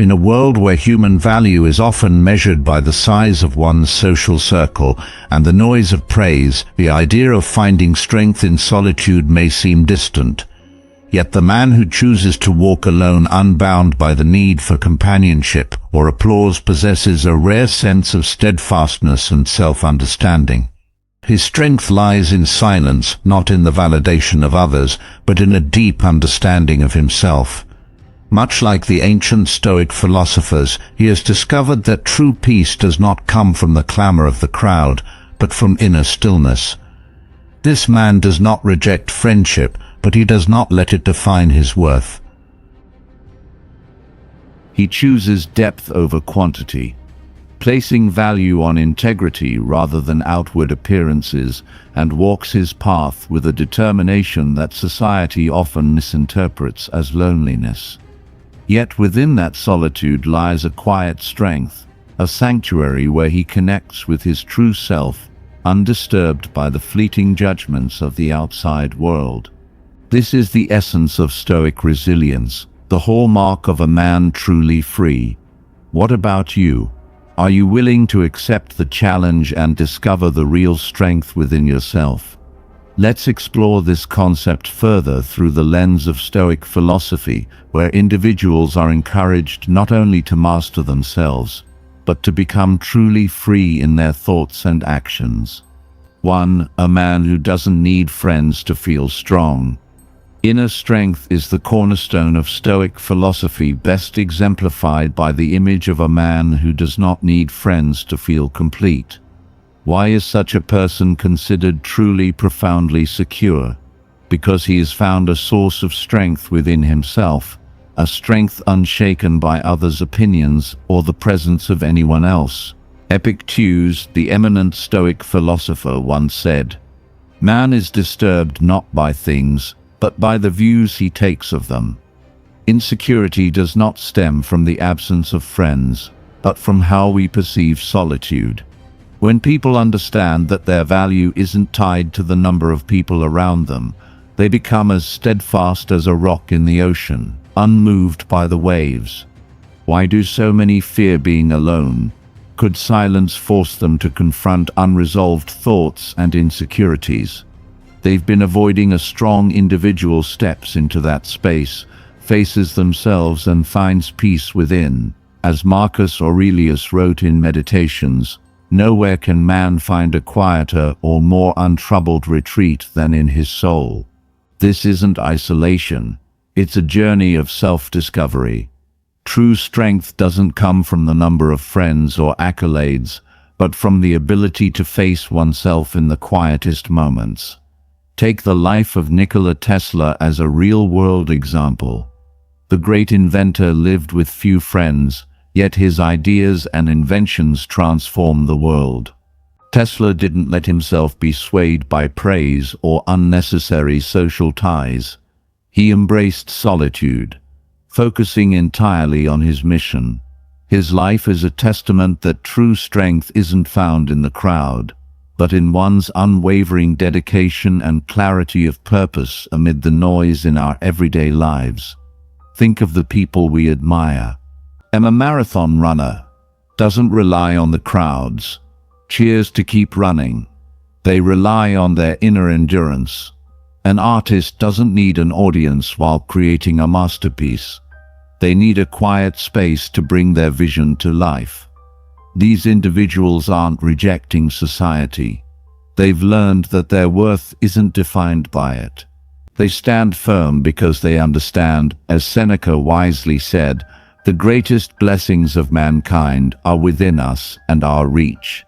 In a world where human value is often measured by the size of one's social circle and the noise of praise, the idea of finding strength in solitude may seem distant. Yet the man who chooses to walk alone, unbound by the need for companionship or applause, possesses a rare sense of steadfastness and self-understanding. His strength lies in silence, not in the validation of others, but in a deep understanding of himself. Much like the ancient Stoic philosophers, he has discovered that true peace does not come from the clamor of the crowd, but from inner stillness. This man does not reject friendship, but he does not let it define his worth. He chooses depth over quantity, placing value on integrity rather than outward appearances, and walks his path with a determination that society often misinterprets as loneliness. Yet within that solitude lies a quiet strength, a sanctuary where he connects with his true self, undisturbed by the fleeting judgments of the outside world. This is the essence of Stoic resilience, the hallmark of a man truly free. What about you? Are you willing to accept the challenge and discover the real strength within yourself? Let's explore this concept further through the lens of Stoic philosophy, where individuals are encouraged not only to master themselves, but to become truly free in their thoughts and actions. 1. A man who doesn't need friends to feel strong. Inner strength is the cornerstone of Stoic philosophy, best exemplified by the image of a man who does not need friends to feel complete. Why is such a person considered truly profoundly secure? Because he has found a source of strength within himself, a strength unshaken by others' opinions or the presence of anyone else. Epictetus, the eminent Stoic philosopher, once said, "Man is disturbed not by things, but by the views he takes of them." Insecurity does not stem from the absence of friends, but from how we perceive solitude. When people understand that their value isn't tied to the number of people around them, they become as steadfast as a rock in the ocean, unmoved by the waves. Why do so many fear being alone? Could silence force them to confront unresolved thoughts and insecurities? They've been avoiding a strong individual steps into that space, faces themselves and finds peace within. As Marcus Aurelius wrote in Meditations, "Nowhere can man find a quieter or more untroubled retreat than in his soul." This isn't isolation, it's a journey of self-discovery. True strength doesn't come from the number of friends or accolades, but from the ability to face oneself in the quietest moments. Take the life of Nikola Tesla as a real-world example. The great inventor lived with few friends, yet his ideas and inventions transformed the world. Tesla didn't let himself be swayed by praise or unnecessary social ties. He embraced solitude, focusing entirely on his mission. His life is a testament that true strength isn't found in the crowd, but in one's unwavering dedication and clarity of purpose amid the noise in our everyday lives. Think of the people we admire. A marathon runner doesn't rely on the crowd's cheers to keep running. They rely on their inner endurance. An artist doesn't need an audience while creating a masterpiece. They need a quiet space to bring their vision to life. These individuals aren't rejecting society. They've learned that their worth isn't defined by it. They stand firm because they understand, as Seneca wisely said, "The greatest blessings of mankind are within us and our reach."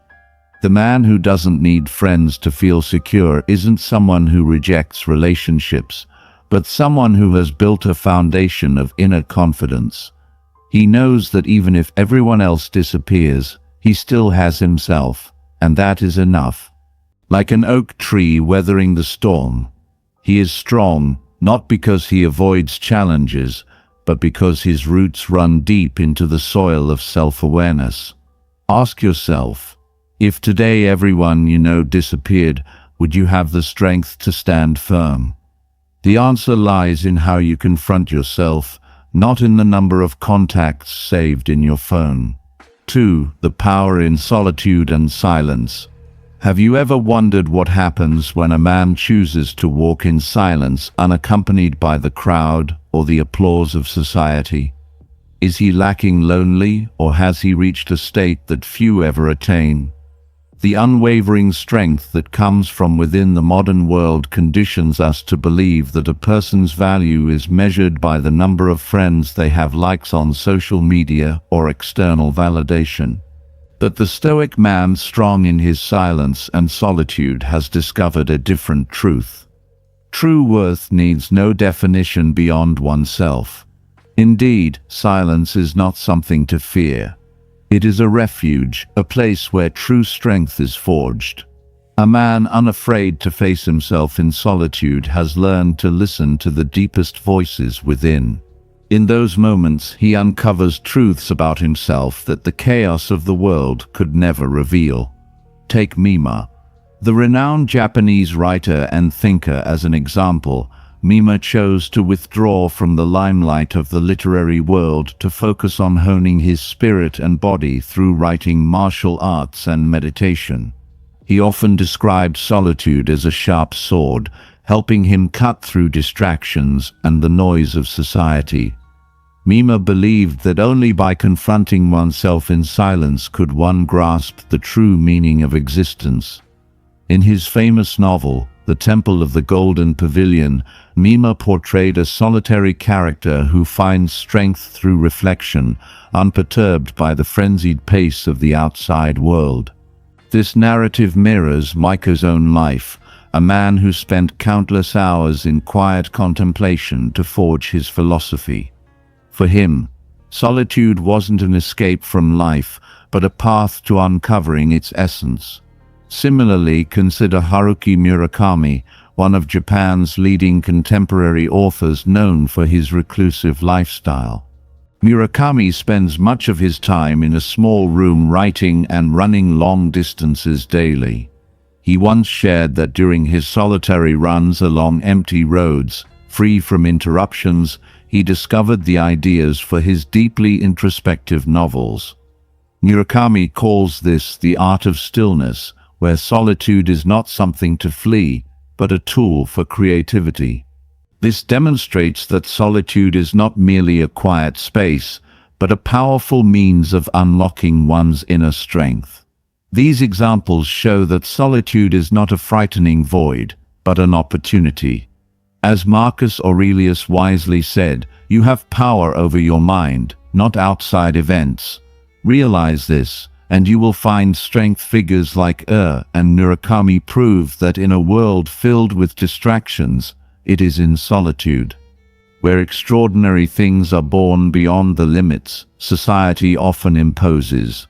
The man who doesn't need friends to feel secure isn't someone who rejects relationships, but someone who has built a foundation of inner confidence. He knows that even if everyone else disappears, he still has himself, and that is enough. Like an oak tree weathering the storm, he is strong, not because he avoids challenges, but because his roots run deep into the soil of self-awareness. Ask yourself, if today everyone you know disappeared, would you have the strength to stand firm? The answer lies in how you confront yourself, not in the number of contacts saved in your phone. 2. The power in solitude and silence. Have you ever wondered what happens when a man chooses to walk in silence, unaccompanied by the crowd or the applause of society? Is he lacking lonely, or has he reached a state that few ever attain? The unwavering strength that comes from within the modern world conditions us to believe that a person's value is measured by the number of friends they have, likes on social media, or external validation. But the Stoic man, strong in his silence and solitude, has discovered a different truth. True worth needs no definition beyond oneself. Indeed, silence is not something to fear. It is a refuge, a place where true strength is forged. A man unafraid to face himself in solitude has learned to listen to the deepest voices within. In those moments, he uncovers truths about himself that the chaos of the world could never reveal. Take Mima, the renowned Japanese writer and thinker, as an example. Mima chose to withdraw from the limelight of the literary world to focus on honing his spirit and body through writing, martial arts, and meditation. He often described solitude as a sharp sword, helping him cut through distractions and the noise of society. Mima believed that only by confronting oneself in silence could one grasp the true meaning of existence. In his famous novel, The Temple of the Golden Pavilion, Mima portrayed a solitary character who finds strength through reflection, unperturbed by the frenzied pace of the outside world. This narrative mirrors Mika's own life, a man who spent countless hours in quiet contemplation to forge his philosophy. For him, solitude wasn't an escape from life, but a path to uncovering its essence. Similarly, consider Haruki Murakami, one of Japan's leading contemporary authors known for his reclusive lifestyle. Murakami spends much of his time in a small room writing and running long distances daily. He once shared that during his solitary runs along empty roads, free from interruptions, he discovered the ideas for his deeply introspective novels. Murakami calls this the art of stillness, where solitude is not something to flee, but a tool for creativity. This demonstrates that solitude is not merely a quiet space, but a powerful means of unlocking one's inner strength. These examples show that solitude is not a frightening void, but an opportunity. As Marcus Aurelius wisely said, "You have power over your mind, not outside events." Realize this, and you will find strength. Figures like and Murakami prove that in a world filled with distractions, it is in solitude where extraordinary things are born beyond the limits society often imposes.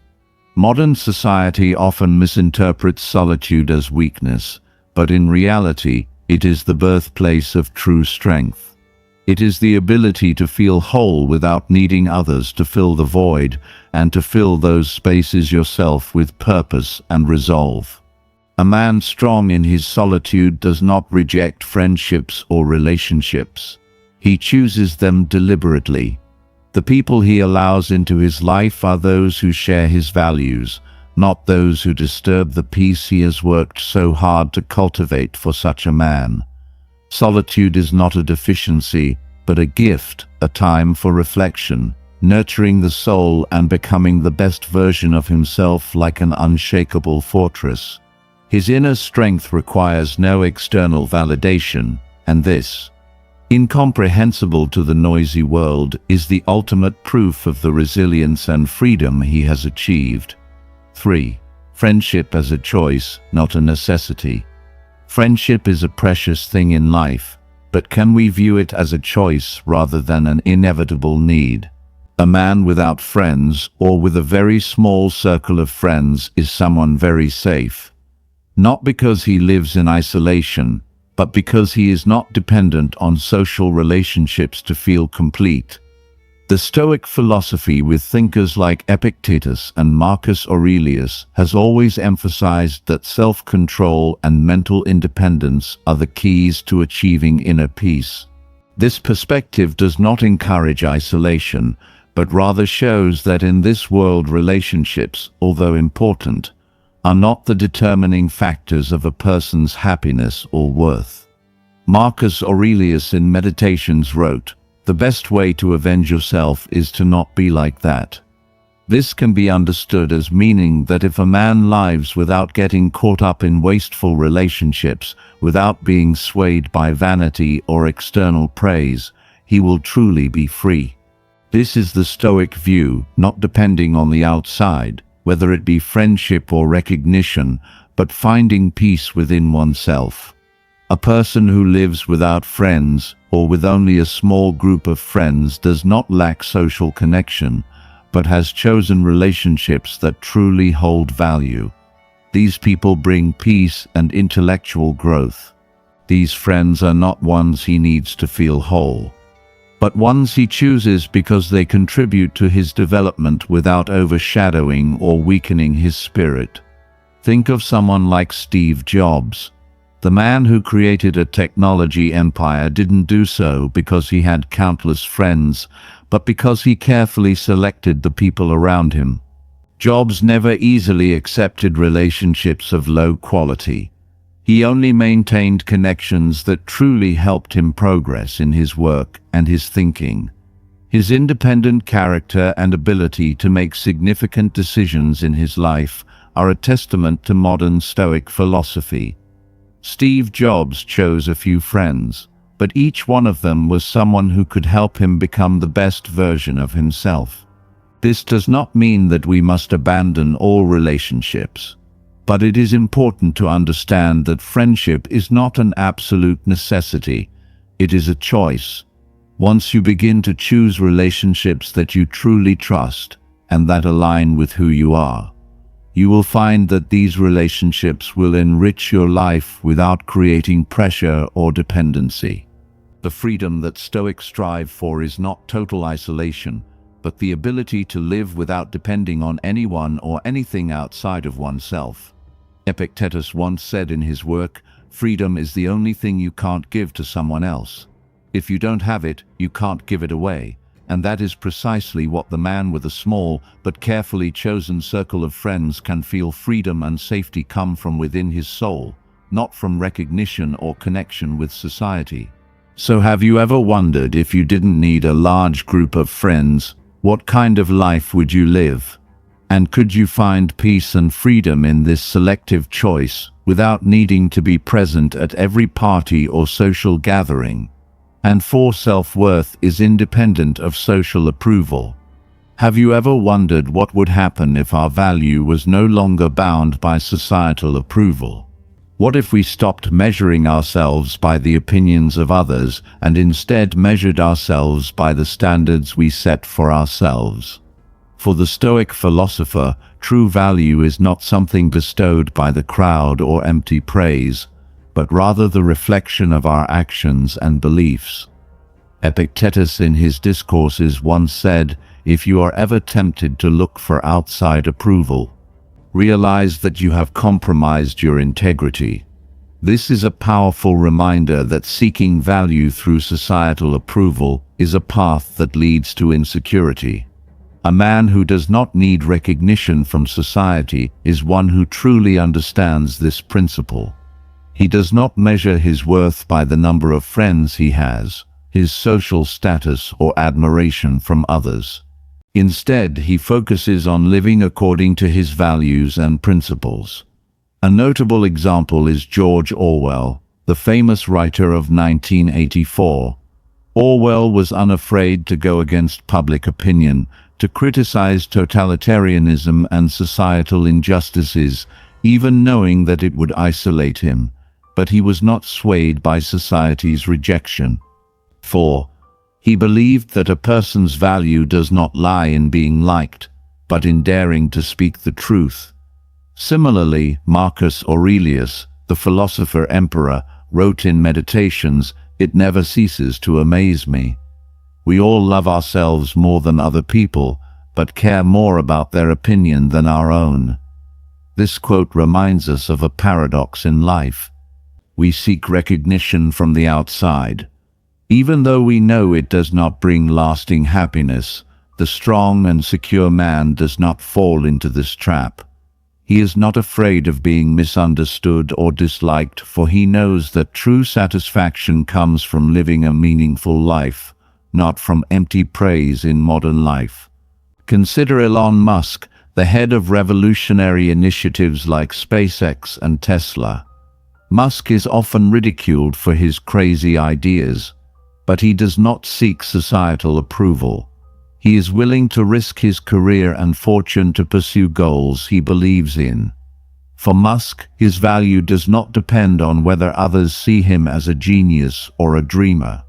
Modern society often misinterprets solitude as weakness, but in reality, it is the birthplace of true strength. It is the ability to feel whole without needing others to fill the void, and to fill those spaces yourself with purpose and resolve. A man strong in his solitude does not reject friendships or relationships. He chooses them deliberately. The people he allows into his life are those who share his values, not those who disturb the peace he has worked so hard to cultivate. For such a man, solitude is not a deficiency, but a gift, a time for reflection, nurturing the soul and becoming the best version of himself like an unshakable fortress. His inner strength requires no external validation, and this, incomprehensible to the noisy world, is the ultimate proof of the resilience and freedom he has achieved. 3. Friendship as a choice, not a necessity. Friendship is a precious thing in life, but can we view it as a choice rather than an inevitable need? A man without friends, or with a very small circle of friends, is someone very safe. Not because he lives in isolation, but because he is not dependent on social relationships to feel complete. The Stoic philosophy, with thinkers like Epictetus and Marcus Aurelius, has always emphasized that self-control and mental independence are the keys to achieving inner peace. This perspective does not encourage isolation, but rather shows that in this world relationships, although important, are not the determining factors of a person's happiness or worth. Marcus Aurelius in Meditations wrote, "The best way to avenge yourself is to not be like that." This can be understood as meaning that if a man lives without getting caught up in wasteful relationships, without being swayed by vanity or external praise, he will truly be free. This is the Stoic view, not depending on the outside, whether it be friendship or recognition, but finding peace within oneself. A person who lives without friends, or with only a small group of friends, does not lack social connection, but has chosen relationships that truly hold value. These people bring peace and intellectual growth. These friends are not ones he needs to feel whole, but ones he chooses because they contribute to his development without overshadowing or weakening his spirit. Think of someone like Steve Jobs. The man who created a technology empire didn't do so because he had countless friends, but because he carefully selected the people around him. Jobs never easily accepted relationships of low quality. He only maintained connections that truly helped him progress in his work and his thinking. His independent character and ability to make significant decisions in his life are a testament to modern Stoic philosophy. Steve Jobs chose a few friends, but each one of them was someone who could help him become the best version of himself. This does not mean that we must abandon all relationships, but it is important to understand that friendship is not an absolute necessity. It is a choice. Once you begin to choose relationships that you truly trust and that align with who you are, you will find that these relationships will enrich your life without creating pressure or dependency. The freedom that Stoics strive for is not total isolation, but the ability to live without depending on anyone or anything outside of oneself. Epictetus once said in his work, "Freedom is the only thing you can't give to someone else. If you don't have it, you can't give it away." And that is precisely what the man with a small but carefully chosen circle of friends can feel. Freedom and safety come from within his soul, not from recognition or connection with society. So have you ever wondered, if you didn't need a large group of friends, what kind of life would you live? And could you find peace and freedom in this selective choice without needing to be present at every party or social gathering? And for self-worth is independent of social approval. Have you ever wondered what would happen if our value was no longer bound by societal approval? What if we stopped measuring ourselves by the opinions of others and instead measured ourselves by the standards we set for ourselves? For the Stoic philosopher, true value is not something bestowed by the crowd or empty praise, but rather the reflection of our actions and beliefs. Epictetus in his discourses once said, "If you are ever tempted to look for outside approval, realize that you have compromised your integrity." This is a powerful reminder that seeking value through societal approval is a path that leads to insecurity. A man who does not need recognition from society is one who truly understands this principle. He does not measure his worth by the number of friends he has, his social status, or admiration from others. Instead, he focuses on living according to his values and principles. A notable example is George Orwell, the famous writer of 1984. Orwell was unafraid to go against public opinion, to criticize totalitarianism and societal injustices, even knowing that it would isolate him. But he was not swayed by society's rejection. For he believed that a person's value does not lie in being liked, but in daring to speak the truth. Similarly, Marcus Aurelius, the philosopher-emperor, wrote in Meditations, "It never ceases to amaze me. We all love ourselves more than other people, but care more about their opinion than our own." This quote reminds us of a paradox in life. We seek recognition from the outside, Even though we know it does not bring lasting happiness, the strong and secure man does not fall into this trap. He is not afraid of being misunderstood or disliked, for he knows that true satisfaction comes from living a meaningful life, not from empty praise in modern life. Consider Elon Musk, the head of revolutionary initiatives like SpaceX and Tesla. Musk is often ridiculed for his crazy ideas, but he does not seek societal approval. He is willing to risk his career and fortune to pursue goals he believes in. For Musk, his value does not depend on whether others see him as a genius or a dreamer.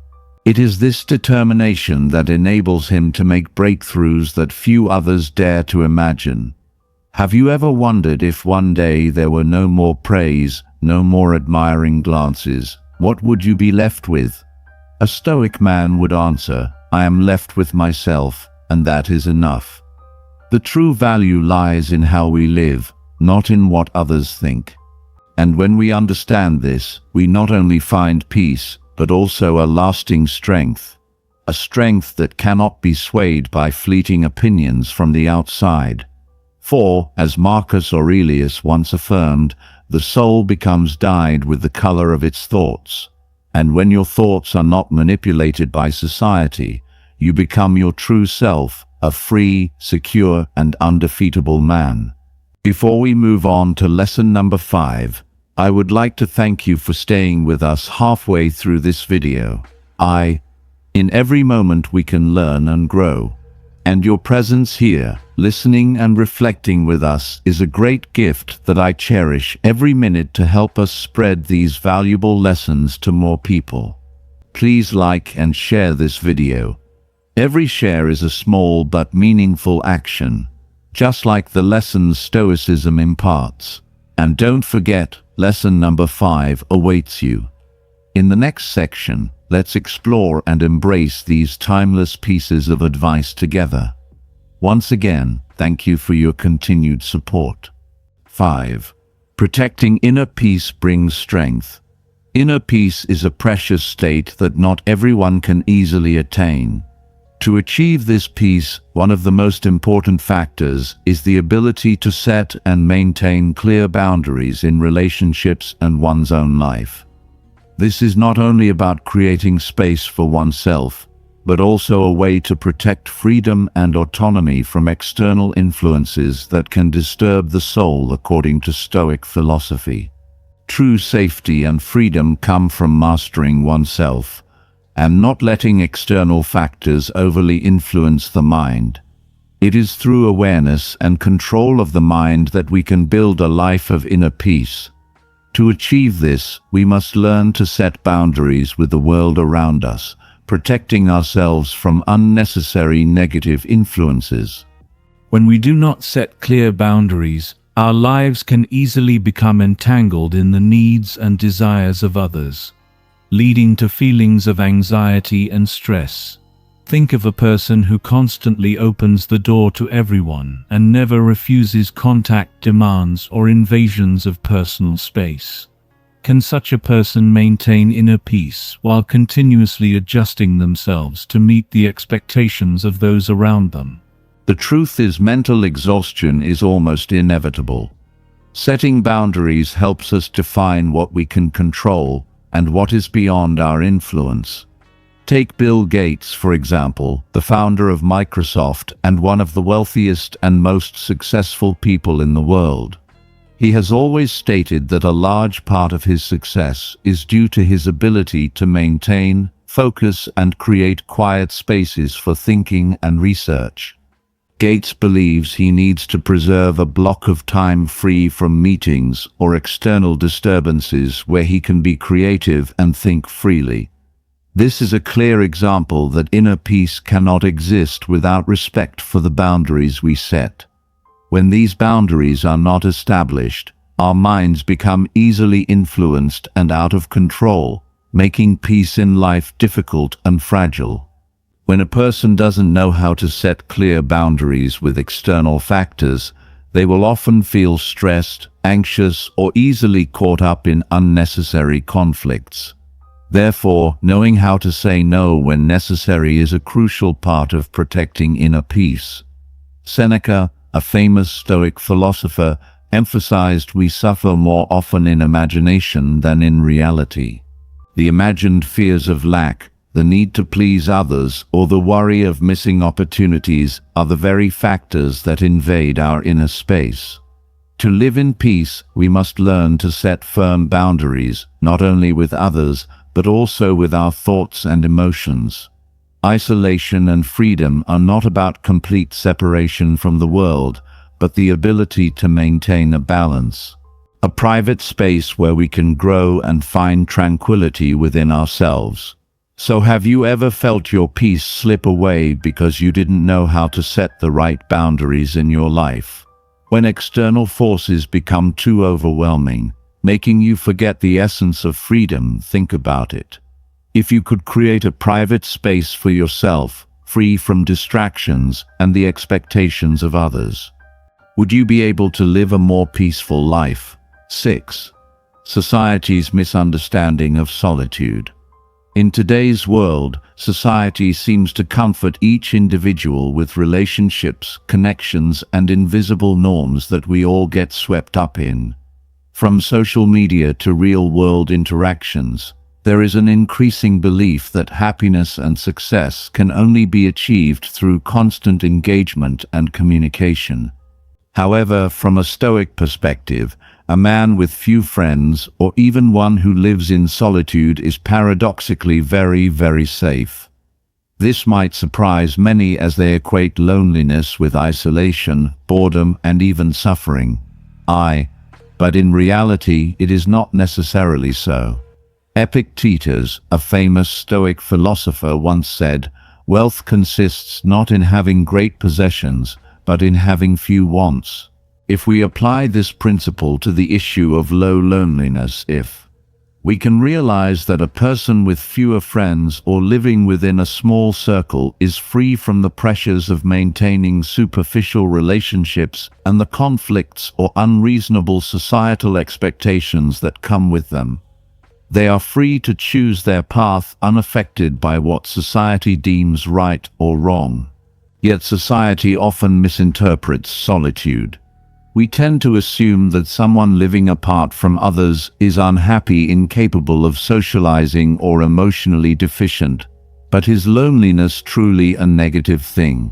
It is this determination that enables him to make breakthroughs that few others dare to imagine. Have you ever wondered if one day there were no more praise, no more admiring glances, what would you be left with? A Stoic man would answer, I am left with myself, and that is enough. The true value lies in how we live, not in what others think. And when we understand this, we not only find peace, but also a lasting strength. A strength that cannot be swayed by fleeting opinions from the outside. For, as Marcus Aurelius once affirmed, the soul becomes dyed with the color of its thoughts. And when your thoughts are not manipulated by society, you become your true self, a free, secure, and undefeatable man. Before we move on to lesson number 5, I would like to thank you for staying with us halfway through this video. In every moment we can learn and grow. And your presence here, listening and reflecting with us, is a great gift that I cherish every minute to help us spread these valuable lessons to more people. Please like and share this video. Every share is a small but meaningful action, just like the lessons Stoicism imparts. And don't forget, lesson number 5 awaits you. In the next section, let's explore and embrace these timeless pieces of advice together. Once again, thank you for your continued support. 5. Protecting inner peace brings strength. Inner peace is a precious state that not everyone can easily attain. To achieve this peace, one of the most important factors is the ability to set and maintain clear boundaries in relationships and one's own life. This is not only about creating space for oneself, but also a way to protect freedom and autonomy from external influences that can disturb the soul, according to Stoic philosophy. True safety and freedom come from mastering oneself, and not letting external factors overly influence the mind. It is through awareness and control of the mind that we can build a life of inner peace. To achieve this, we must learn to set boundaries with the world around us, protecting ourselves from unnecessary negative influences. When we do not set clear boundaries, our lives can easily become entangled in the needs and desires of others, leading to feelings of anxiety and stress. Think of a person who constantly opens the door to everyone and never refuses contact demands or invasions of personal space. Can such a person maintain inner peace while continuously adjusting themselves to meet the expectations of those around them? The truth is, mental exhaustion is almost inevitable. Setting boundaries helps us define what we can control and what is beyond our influence. Take Bill Gates, for example, the founder of Microsoft and one of the wealthiest and most successful people in the world. He has always stated that a large part of his success is due to his ability to maintain, focus, and create quiet spaces for thinking and research. Gates believes he needs to preserve a block of time free from meetings or external disturbances where he can be creative and think freely. This is a clear example that inner peace cannot exist without respect for the boundaries we set. When these boundaries are not established, our minds become easily influenced and out of control, making peace in life difficult and fragile. When a person doesn't know how to set clear boundaries with external factors, they will often feel stressed, anxious, or easily caught up in unnecessary conflicts. Therefore, knowing how to say no when necessary is a crucial part of protecting inner peace. Seneca, a famous Stoic philosopher, emphasized we suffer more often in imagination than in reality. The imagined fears of lack, the need to please others, or the worry of missing opportunities are the very factors that invade our inner space. To live in peace, we must learn to set firm boundaries, not only with others, but also with our thoughts and emotions. Isolation and freedom are not about complete separation from the world, but the ability to maintain a balance. A private space where we can grow and find tranquility within ourselves. So have you ever felt your peace slip away because you didn't know how to set the right boundaries in your life? When external forces become too overwhelming, making you forget the essence of freedom, think about it. If you could create a private space for yourself, free from distractions and the expectations of others, would you be able to live a more peaceful life? 6. Society's misunderstanding of solitude. In today's world, society seems to comfort each individual with relationships, connections, and invisible norms that we all get swept up in. From social media to real-world interactions, there is an increasing belief that happiness and success can only be achieved through constant engagement and communication. However, from a Stoic perspective, a man with few friends, or even one who lives in solitude, is paradoxically very safe. This might surprise many as they equate loneliness with isolation, boredom, and even suffering. But in reality, it is not necessarily so. Epictetus, a famous Stoic philosopher, once said, "Wealth consists not in having great possessions, but in having few wants." If we apply this principle to the issue of low loneliness, we can realize that a person with fewer friends or living within a small circle is free from the pressures of maintaining superficial relationships and the conflicts or unreasonable societal expectations that come with them. They are free to choose their path unaffected by what society deems right or wrong. Yet society often misinterprets solitude. We tend to assume that someone living apart from others is unhappy, incapable of socializing, or emotionally deficient. But is loneliness truly a negative thing?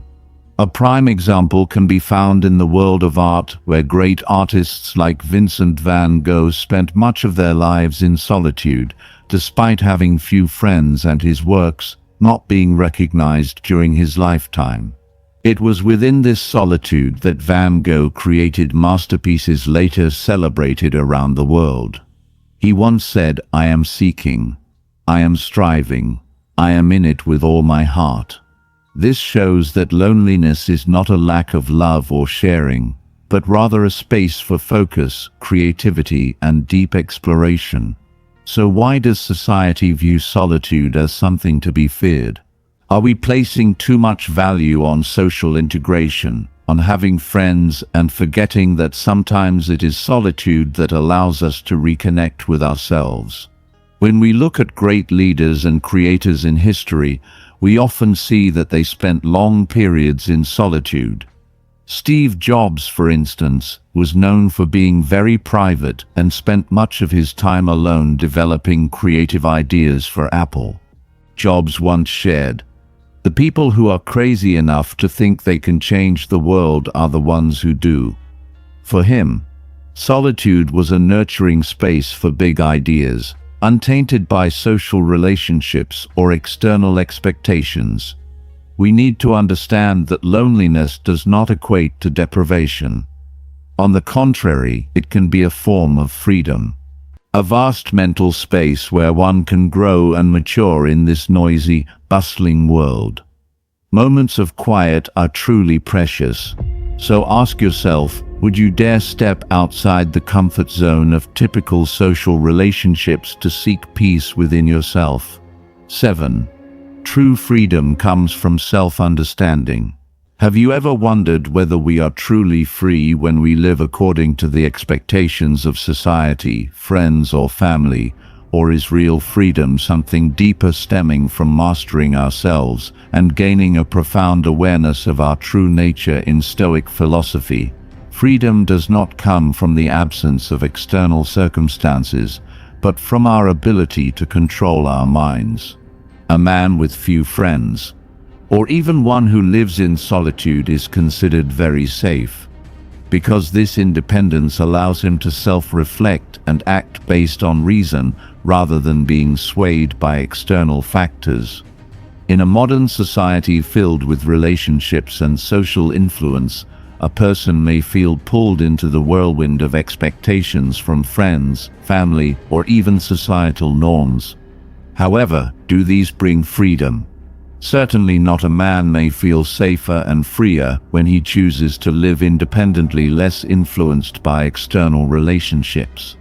A prime example can be found in the world of art, where great artists like Vincent van Gogh spent much of their lives in solitude, despite having few friends and his works not being recognized during his lifetime. It was within this solitude that Van Gogh created masterpieces later celebrated around the world. He once said, "I am seeking, I am striving, I am in it with all my heart." This shows that loneliness is not a lack of love or sharing, but rather a space for focus, creativity, and deep exploration. So why does society view solitude as something to be feared? Are we placing too much value on social integration, on having friends, and forgetting that sometimes it is solitude that allows us to reconnect with ourselves? When we look at great leaders and creators in history, we often see that they spent long periods in solitude. Steve Jobs, for instance, was known for being very private and spent much of his time alone developing creative ideas for Apple. Jobs once shared, "The people who are crazy enough to think they can change the world are the ones who do." For him, solitude was a nurturing space for big ideas, untainted by social relationships or external expectations. We need to understand that loneliness does not equate to deprivation. On the contrary, it can be a form of freedom. A vast mental space where one can grow and mature in this noisy, bustling world. Moments of quiet are truly precious. So ask yourself, would you dare step outside the comfort zone of typical social relationships to seek peace within yourself? 7. True freedom comes from self-understanding. Have you ever wondered whether we are truly free when we live according to the expectations of society, friends, or family, Or is real freedom something deeper, stemming from mastering ourselves and gaining a profound awareness of our true nature? In Stoic philosophy, freedom does not come from the absence of external circumstances, but from our ability to control our minds. A man with few friends, or even one who lives in solitude, is considered very safe, because this independence allows him to self-reflect and act based on reason rather than being swayed by external factors. In a modern society filled with relationships and social influence, a person may feel pulled into the whirlwind of expectations from friends, family, or even societal norms. However, do these bring freedom? Certainly not. A man may feel safer and freer when he chooses to live independently, less influenced by external relationships.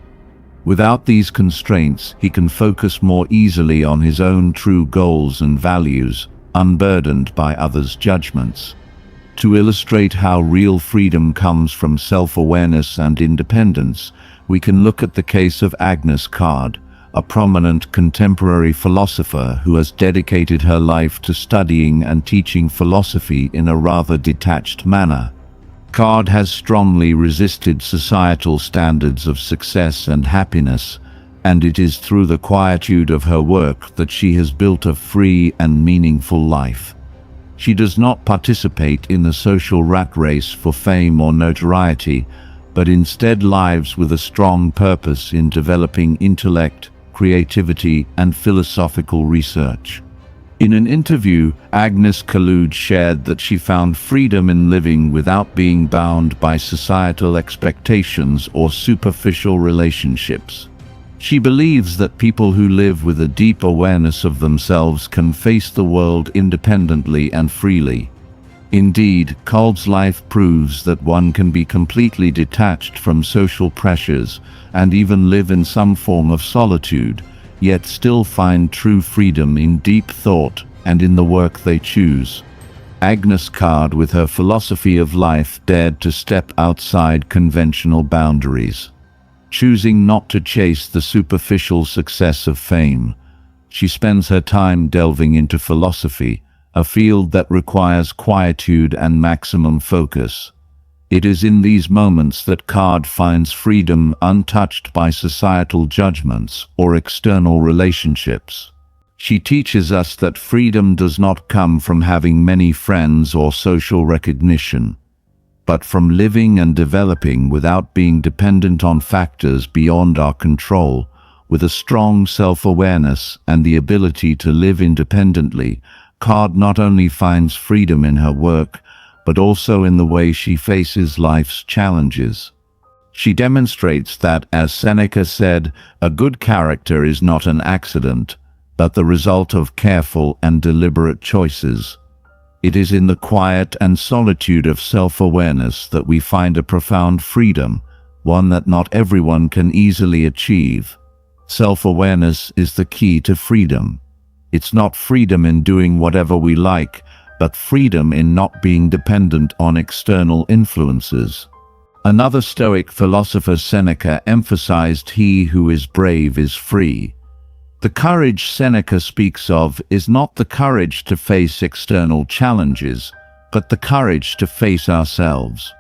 Without these constraints, he can focus more easily on his own true goals and values, unburdened by others' judgments. To illustrate how real freedom comes from self-awareness and independence, we can look at the case of Agnes Card, a prominent contemporary philosopher who has dedicated her life to studying and teaching philosophy in a rather detached manner. Card has strongly resisted societal standards of success and happiness, and it is through the quietude of her work that she has built a free and meaningful life. She does not participate in the social rat race for fame or notoriety, but instead lives with a strong purpose in developing intellect, creativity, and philosophical research. In an interview, Agnes Card shared that she found freedom in living without being bound by societal expectations or superficial relationships. She believes that people who live with a deep awareness of themselves can face the world independently and freely. Indeed, Card's life proves that one can be completely detached from social pressures and even live in some form of solitude, yet still find true freedom in deep thought and in the work they choose. Agnes Card, with her philosophy of life, dared to step outside conventional boundaries. Choosing not to chase the superficial success of fame, she spends her time delving into philosophy, a field that requires quietude and maximum focus. It is in these moments that Card finds freedom, untouched by societal judgments or external relationships. She teaches us that freedom does not come from having many friends or social recognition, but from living and developing without being dependent on factors beyond our control. With a strong self-awareness and the ability to live independently, Card not only finds freedom in her work, but also in the way she faces life's challenges. She demonstrates that, as Seneca said, a good character is not an accident, but the result of careful and deliberate choices. It is in the quiet and solitude of self-awareness that we find a profound freedom, one that not everyone can easily achieve. Self-awareness is the key to freedom. It's not freedom in doing whatever we like, but freedom in not being dependent on external influences. Another Stoic philosopher, Seneca, emphasized, "He who is brave is free." The courage Seneca speaks of is not the courage to face external challenges, but the courage to face ourselves.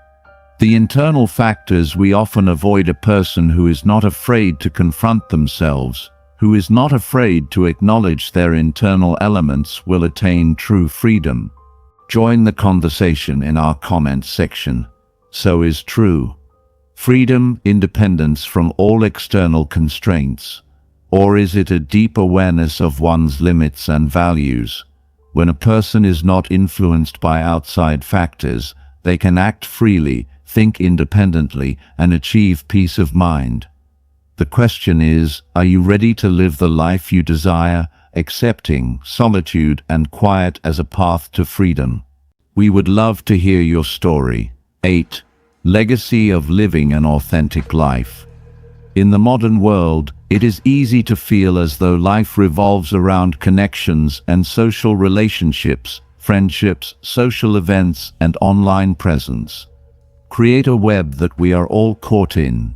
The internal factors we often avoid. A person who is not afraid to confront themselves, who is not afraid to acknowledge their internal elements, will attain true freedom. Join the conversation in our comments section. So is true freedom independence from all external constraints? Or is it a deep awareness of one's limits and values? When a person is not influenced by outside factors, they can act freely, think independently, and achieve peace of mind. The question is, are you ready to live the life you desire, accepting solitude and quiet as a path to freedom? We would love to hear your story. 8. Legacy of living an authentic life. In the modern world, it is easy to feel as though life revolves around connections and social relationships, friendships, social events, and online presence. Create a web that we are all caught in.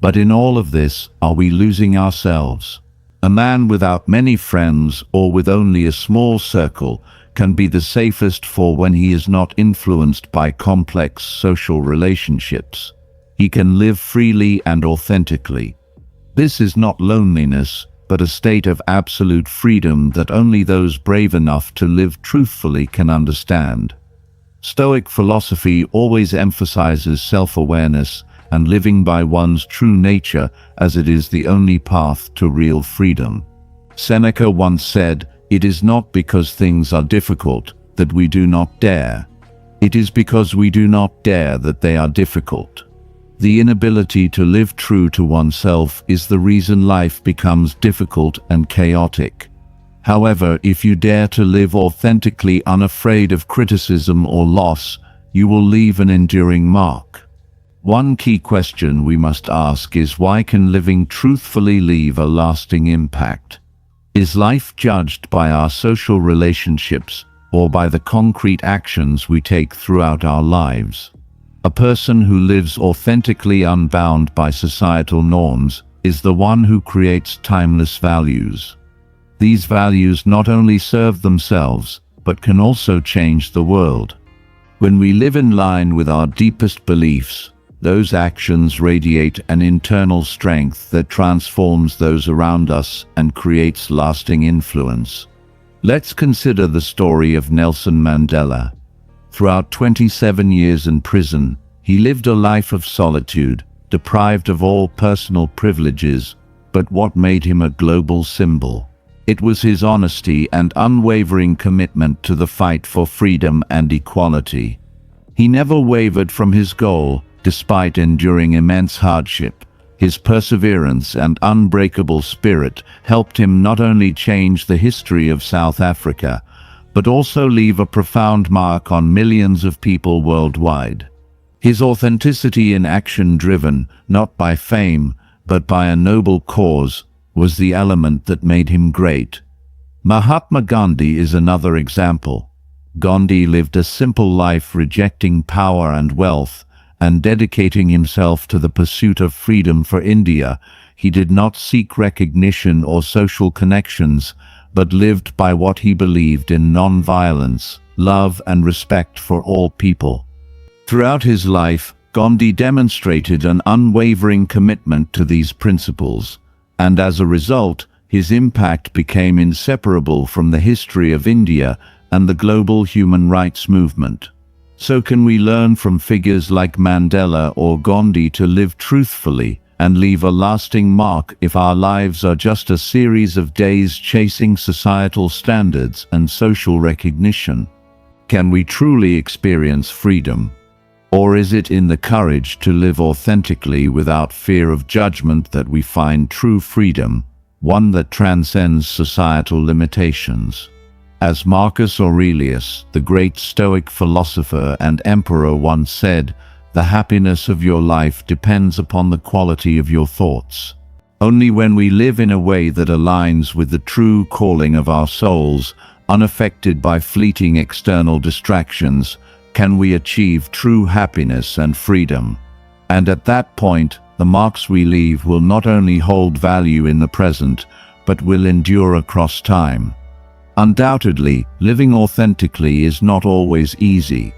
But in all of this, are we losing ourselves? A man without many friends or with only a small circle can be the safest for when he is not influenced by complex social relationships. He can live freely and authentically. This is not loneliness, but a state of absolute freedom that only those brave enough to live truthfully can understand. Stoic philosophy always emphasizes self-awareness and living by one's true nature, as it is the only path to real freedom. Seneca once said, "It is not because things are difficult that we do not dare. It is because we do not dare that they are difficult." The inability to live true to oneself is the reason life becomes difficult and chaotic. However, if you dare to live authentically, unafraid of criticism or loss, you will leave an enduring mark. One key question we must ask is, why can living truthfully leave a lasting impact? Is life judged by our social relationships or by the concrete actions we take throughout our lives? A person who lives authentically unbound by societal norms is the one who creates timeless values. These values not only serve themselves, but can also change the world. When we live in line with our deepest beliefs, those actions radiate an internal strength that transforms those around us and creates lasting influence. Let's consider the story of Nelson Mandela. Throughout 27 years in prison, he lived a life of solitude, deprived of all personal privileges. But what made him a global symbol? It was his honesty and unwavering commitment to the fight for freedom and equality. He never wavered from his goal, despite enduring immense hardship. His perseverance and unbreakable spirit helped him not only change the history of South Africa, but also leave a profound mark on millions of people worldwide. His authenticity in action, driven not by fame, but by a noble cause, was the element that made him great. Mahatma Gandhi is another example. Gandhi lived a simple life, rejecting power and wealth, and dedicating himself to the pursuit of freedom for India. He did not seek recognition or social connections, but lived by what he believed in: non-violence, love, and respect for all people. Throughout his life, Gandhi demonstrated an unwavering commitment to these principles, and as a result, his impact became inseparable from the history of India and the global human rights movement. So can we learn from figures like Mandela or Gandhi to live truthfully and leave a lasting mark if our lives are just a series of days chasing societal standards and social recognition? Can we truly experience freedom? Or is it in the courage to live authentically without fear of judgment that we find true freedom, one that transcends societal limitations? As Marcus Aurelius, the great Stoic philosopher and emperor, once said, "The happiness of your life depends upon the quality of your thoughts." Only when we live in a way that aligns with the true calling of our souls, unaffected by fleeting external distractions, can we achieve true happiness and freedom. And at that point, the marks we leave will not only hold value in the present, but will endure across time. Undoubtedly, living authentically is not always easy.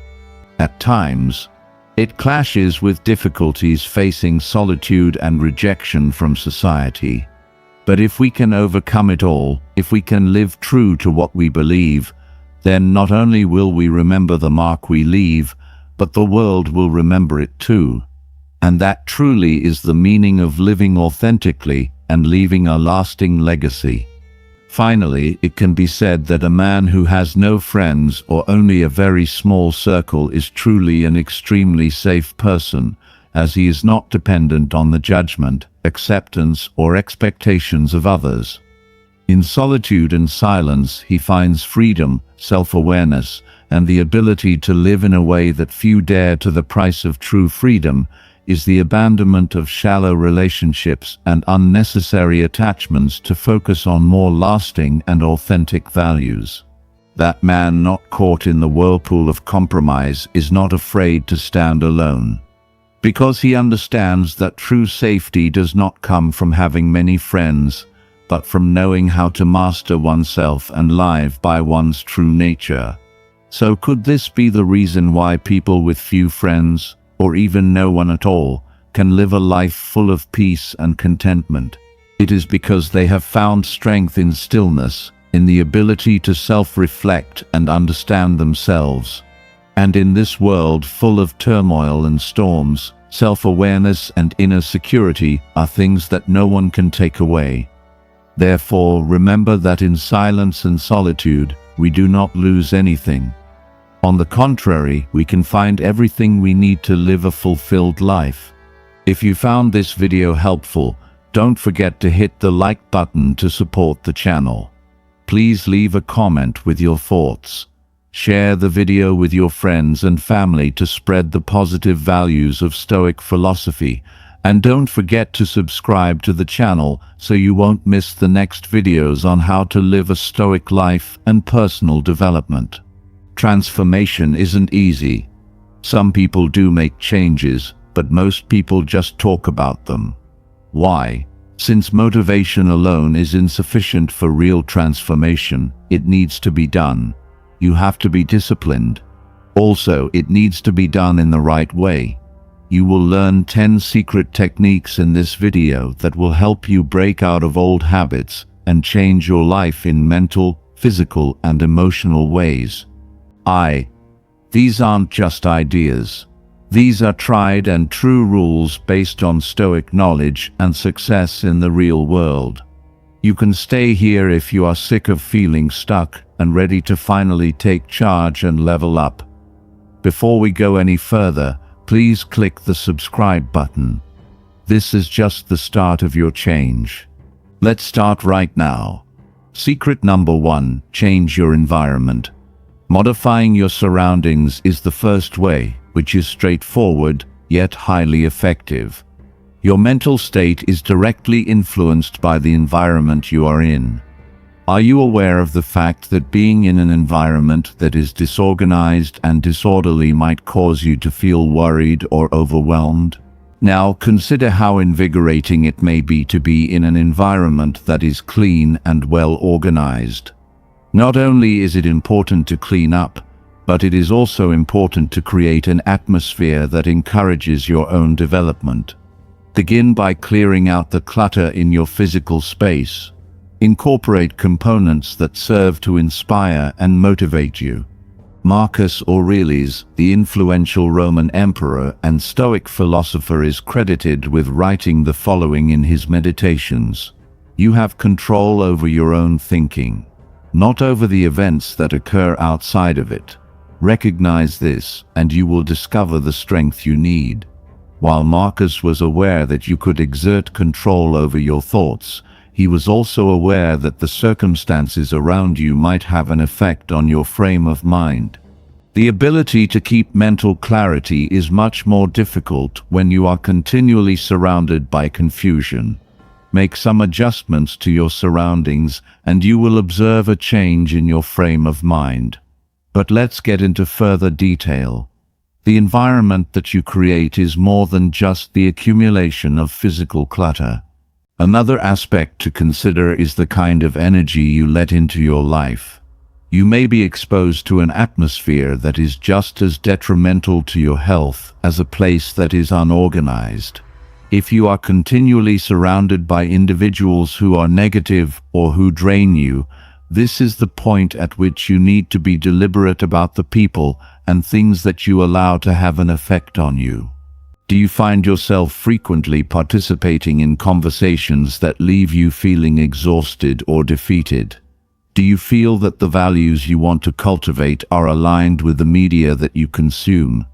At times, it clashes with difficulties, facing solitude and rejection from society. But if we can overcome it all, if we can live true to what we believe, then not only will we remember the mark we leave, but the world will remember it too. And that truly is the meaning of living authentically and leaving a lasting legacy. Finally, it can be said that a man who has no friends or only a very small circle is truly an extremely safe person, as he is not dependent on the judgment, acceptance, or expectations of others. In solitude and silence, he finds freedom, self-awareness, and the ability to live in a way that few dare. To the price of true freedom is the abandonment of shallow relationships and unnecessary attachments to focus on more lasting and authentic values. That man not caught in the whirlpool of compromise is not afraid to stand alone, because he understands that true safety does not come from having many friends, but from knowing how to master oneself and live by one's true nature. So could this be the reason why people with few friends, or even no one at all, can live a life full of peace and contentment? It is because they have found strength in stillness, in the ability to self-reflect and understand themselves. And in this world full of turmoil and storms, self-awareness and inner security are things that no one can take away. Therefore, remember that in silence and solitude, we do not lose anything. On the contrary, we can find everything we need to live a fulfilled life. If you found this video helpful, don't forget to hit the like button to support the channel. Please leave a comment with your thoughts. Share the video with your friends and family to spread the positive values of Stoic philosophy. And don't forget to subscribe to the channel so you won't miss the next videos on how to live a Stoic life and personal development. Transformation isn't easy. Some people do make changes, but most people just talk about them. Why? Since motivation alone is insufficient for real transformation, it needs to be done. You have to be disciplined. Also, it needs to be done in the right way. You will learn 10 secret techniques in this video that will help you break out of old habits and change your life in mental, physical, and emotional ways. These aren't just ideas. These are tried and true rules based on Stoic knowledge and success in the real world. You can stay here if you are sick of feeling stuck and ready to finally take charge and level up. Before we go any further, please click the subscribe button. This is just the start of your change. Let's start right now. Secret number 1: change your environment. Modifying your surroundings is the first way, which is straightforward, yet highly effective. Your mental state is directly influenced by the environment you are in. Are you aware of the fact that being in an environment that is disorganized and disorderly might cause you to feel worried or overwhelmed? Now consider how invigorating it may be to be in an environment that is clean and well organized. Not only is it important to clean up, but it is also important to create an atmosphere that encourages your own development. Begin by clearing out the clutter in your physical space. Incorporate components that serve to inspire and motivate you. Marcus Aurelius, the influential Roman emperor and Stoic philosopher, is credited with writing the following in his Meditations: "You have control over your own thinking, not over the events that occur outside of it. Recognize this, and you will discover the strength you need." While Marcus was aware that you could exert control over your thoughts, he was also aware that the circumstances around you might have an effect on your frame of mind. The ability to keep mental clarity is much more difficult when you are continually surrounded by confusion. Make some adjustments to your surroundings, and you will observe a change in your frame of mind. But let's get into further detail. The environment that you create is more than just the accumulation of physical clutter. Another aspect to consider is the kind of energy you let into your life. You may be exposed to an atmosphere that is just as detrimental to your health as a place that is unorganized. If you are continually surrounded by individuals who are negative or who drain you, this is the point at which you need to be deliberate about the people and things that you allow to have an effect on you. Do you find yourself frequently participating in conversations that leave you feeling exhausted or defeated? Do you feel that the values you want to cultivate are aligned with the media that you consume?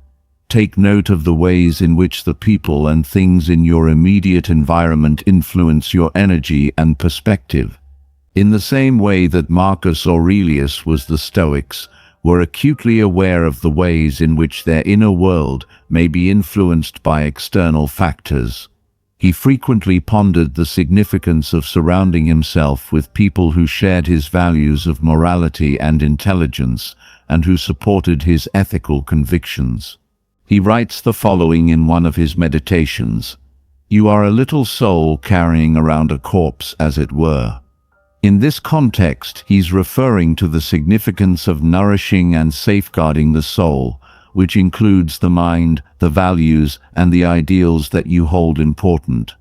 Take note of the ways in which the people and things in your immediate environment influence your energy and perspective. In the same way that Marcus Aurelius was, the Stoics were acutely aware of the ways in which their inner world may be influenced by external factors. He frequently pondered the significance of surrounding himself with people who shared his values of morality and intelligence, and who supported his ethical convictions. He writes the following in one of his Meditations: You are a little soul carrying around a corpse, as it were. In this context, he's referring to the significance of nourishing and safeguarding the soul, which includes the mind, the values, and the ideals that you hold important.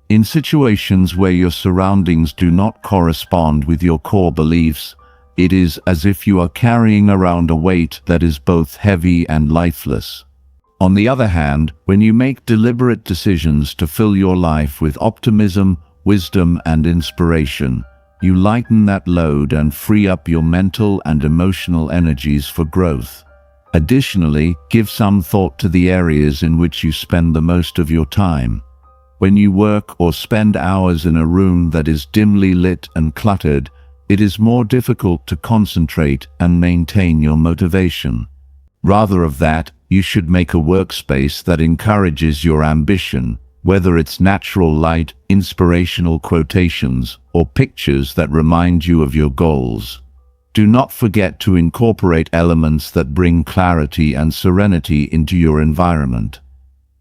In situations where your surroundings do not correspond with your core beliefs, it is as if you are carrying around a weight that is both heavy and lifeless. On the other hand, when you make deliberate decisions to fill your life with optimism, wisdom, and inspiration, you lighten that load and free up your mental and emotional energies for growth. Additionally, give some thought to the areas in which you spend the most of your time. When you work or spend hours in a room that is dimly lit and cluttered, it is more difficult to concentrate and maintain your motivation. Rather of that, you should make a workspace that encourages your ambition, whether it's natural light, inspirational quotations, or pictures that remind you of your goals. Do not forget to incorporate elements that bring clarity and serenity into your environment.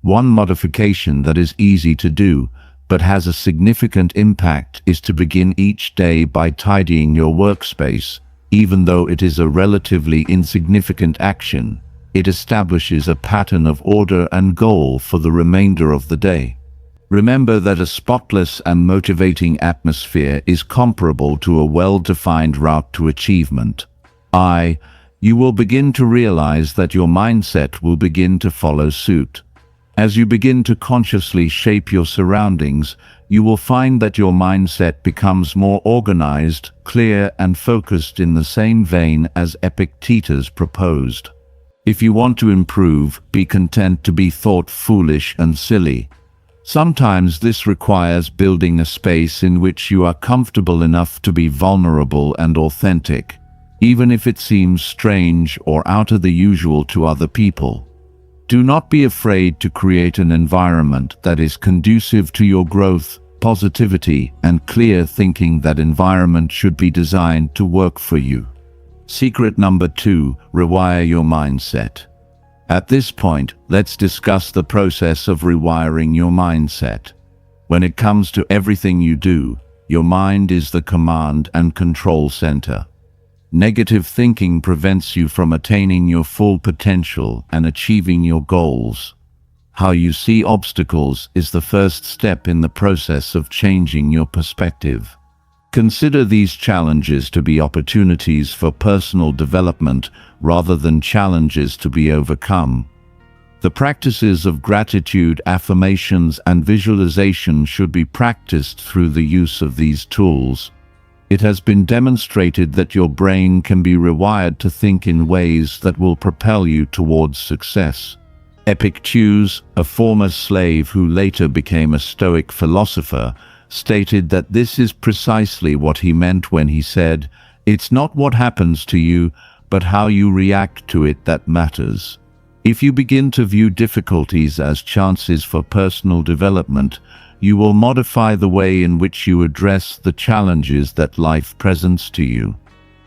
One modification that is easy to do, but has a significant impact, is to begin each day by tidying your workspace. Even though it is a relatively insignificant action, it establishes a pattern of order and goal for the remainder of the day. Remember that a spotless and motivating atmosphere is comparable to a well-defined route to achievement. You will begin to realize that your mindset will begin to follow suit. As you begin to consciously shape your surroundings, you will find that your mindset becomes more organized, clear, and focused in the same vein as Epictetus proposed. If you want to improve, be content to be thought foolish and silly. Sometimes this requires building a space in which you are comfortable enough to be vulnerable and authentic, even if it seems strange or out of the usual to other people. Do not be afraid to create an environment that is conducive to your growth, positivity, and clear thinking. That environment should be designed to work for you. Secret number 2, rewire your mindset. At this point, let's discuss the process of rewiring your mindset. When it comes to everything you do, your mind is the command and control center. Negative thinking prevents you from attaining your full potential and achieving your goals. How you see obstacles is the first step in the process of changing your perspective. Consider these challenges to be opportunities for personal development rather than challenges to be overcome. The practices of gratitude, affirmations, and visualization should be practiced through the use of these tools. It has been demonstrated that your brain can be rewired to think in ways that will propel you towards success. Epictetus, a former slave who later became a Stoic philosopher, stated that this is precisely what he meant when he said, "It's not what happens to you, but how you react to it that matters." If you begin to view difficulties as chances for personal development, you will modify the way in which you address the challenges that life presents to you.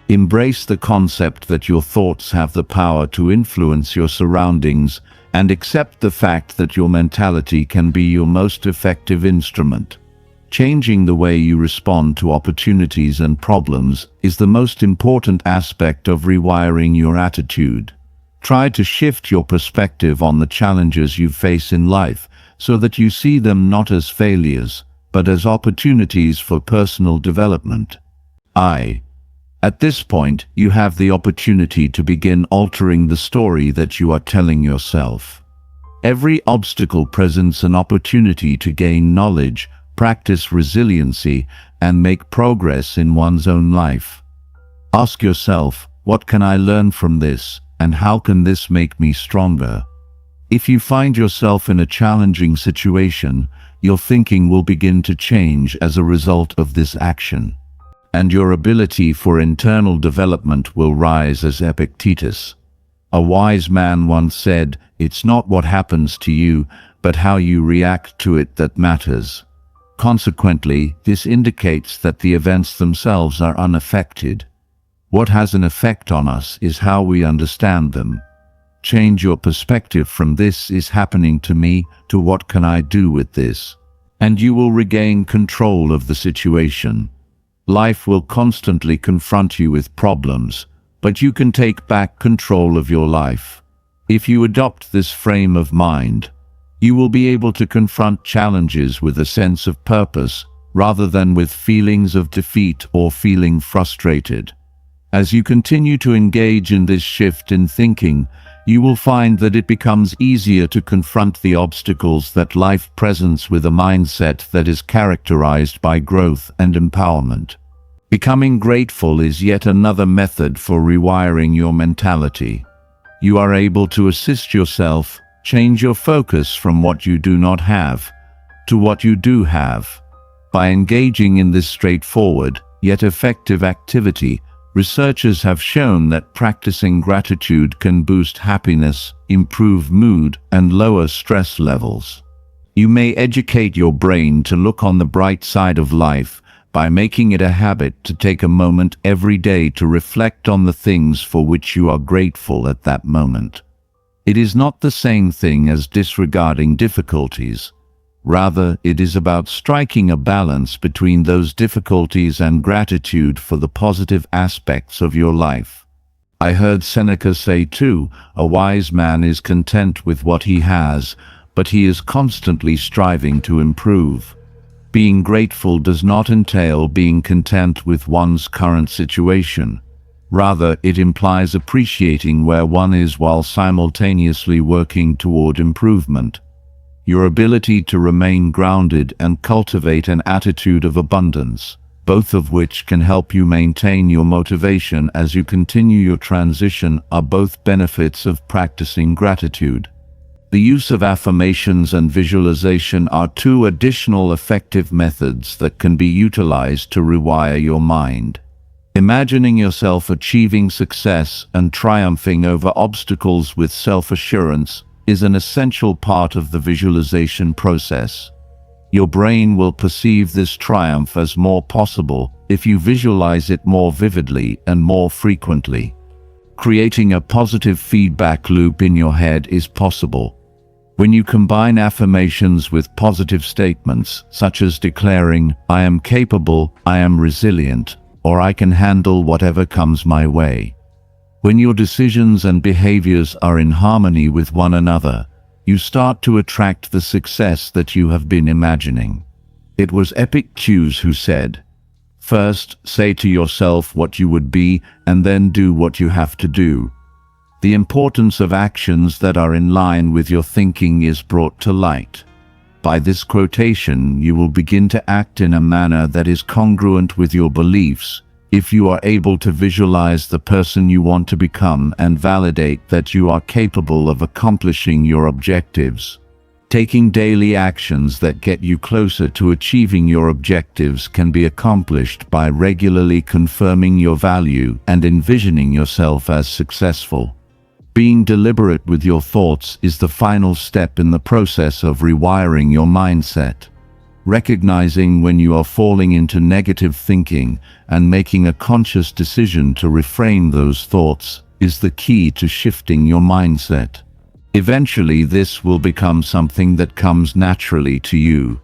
Embrace the concept that your thoughts have the power to influence your surroundings, and accept the fact that your mentality can be your most effective instrument. Changing the way you respond to opportunities and problems is the most important aspect of rewiring your attitude. Try to shift your perspective on the challenges you face in life so that you see them not as failures, but as opportunities for personal development. At this point, you have the opportunity to begin altering the story that you are telling yourself. Every obstacle presents an opportunity to gain knowledge, practice resiliency, and make progress in one's own life. Ask yourself, what can I learn from this, and how can this make me stronger? If you find yourself in a challenging situation, your thinking will begin to change as a result of this action, and your ability for internal development will rise. As Epictetus, a wise man, once said, "It's not what happens to you, but how you react to it that matters." Consequently, this indicates that the events themselves are unaffected. What has an effect on us is how we understand them. Change your perspective from "this is happening to me" to "what can I do with this?" and you will regain control of the situation. Life will constantly confront you with problems, but you can take back control of your life. If you adopt this frame of mind, you will be able to confront challenges with a sense of purpose rather than with feelings of defeat or feeling frustrated. As you continue to engage in this shift in thinking, you will find that it becomes easier to confront the obstacles that life presents with a mindset that is characterized by growth and empowerment. Becoming grateful is yet another method for rewiring your mentality. You are able to assist yourself change your focus from what you do not have to what you do have. By engaging in this straightforward, yet effective activity, researchers have shown that practicing gratitude can boost happiness, improve mood, and lower stress levels. You may educate your brain to look on the bright side of life by making it a habit to take a moment every day to reflect on the things for which you are grateful at that moment. It is not the same thing as disregarding difficulties. Rather, it is about striking a balance between those difficulties and gratitude for the positive aspects of your life. I heard Seneca say too, a wise man is content with what he has, but he is constantly striving to improve. Being grateful does not entail being content with one's current situation. Rather, it implies appreciating where one is while simultaneously working toward improvement. Your ability to remain grounded and cultivate an attitude of abundance, both of which can help you maintain your motivation as you continue your transition, are both benefits of practicing gratitude. The use of affirmations and visualization are two additional effective methods that can be utilized to rewire your mind. Imagining yourself achieving success and triumphing over obstacles with self-assurance is an essential part of the visualization process. Your brain will perceive this triumph as more possible if you visualize it more vividly and more frequently. Creating a positive feedback loop in your head is possible. When you combine affirmations with positive statements, such as declaring, "I am capable, I am resilient," or "I can handle whatever comes my way." When your decisions and behaviors are in harmony with one another, you start to attract the success that you have been imagining. It was Epictetus who said, "First, say to yourself what you would be, and then do what you have to do." The importance of actions that are in line with your thinking is brought to light. By this quotation, you will begin to act in a manner that is congruent with your beliefs, if you are able to visualize the person you want to become and validate that you are capable of accomplishing your objectives. Taking daily actions that get you closer to achieving your objectives can be accomplished by regularly confirming your value and envisioning yourself as successful. Being deliberate with your thoughts is the final step in the process of rewiring your mindset. Recognizing when you are falling into negative thinking and making a conscious decision to refrain those thoughts is the key to shifting your mindset. Eventually, this will become something that comes naturally to you.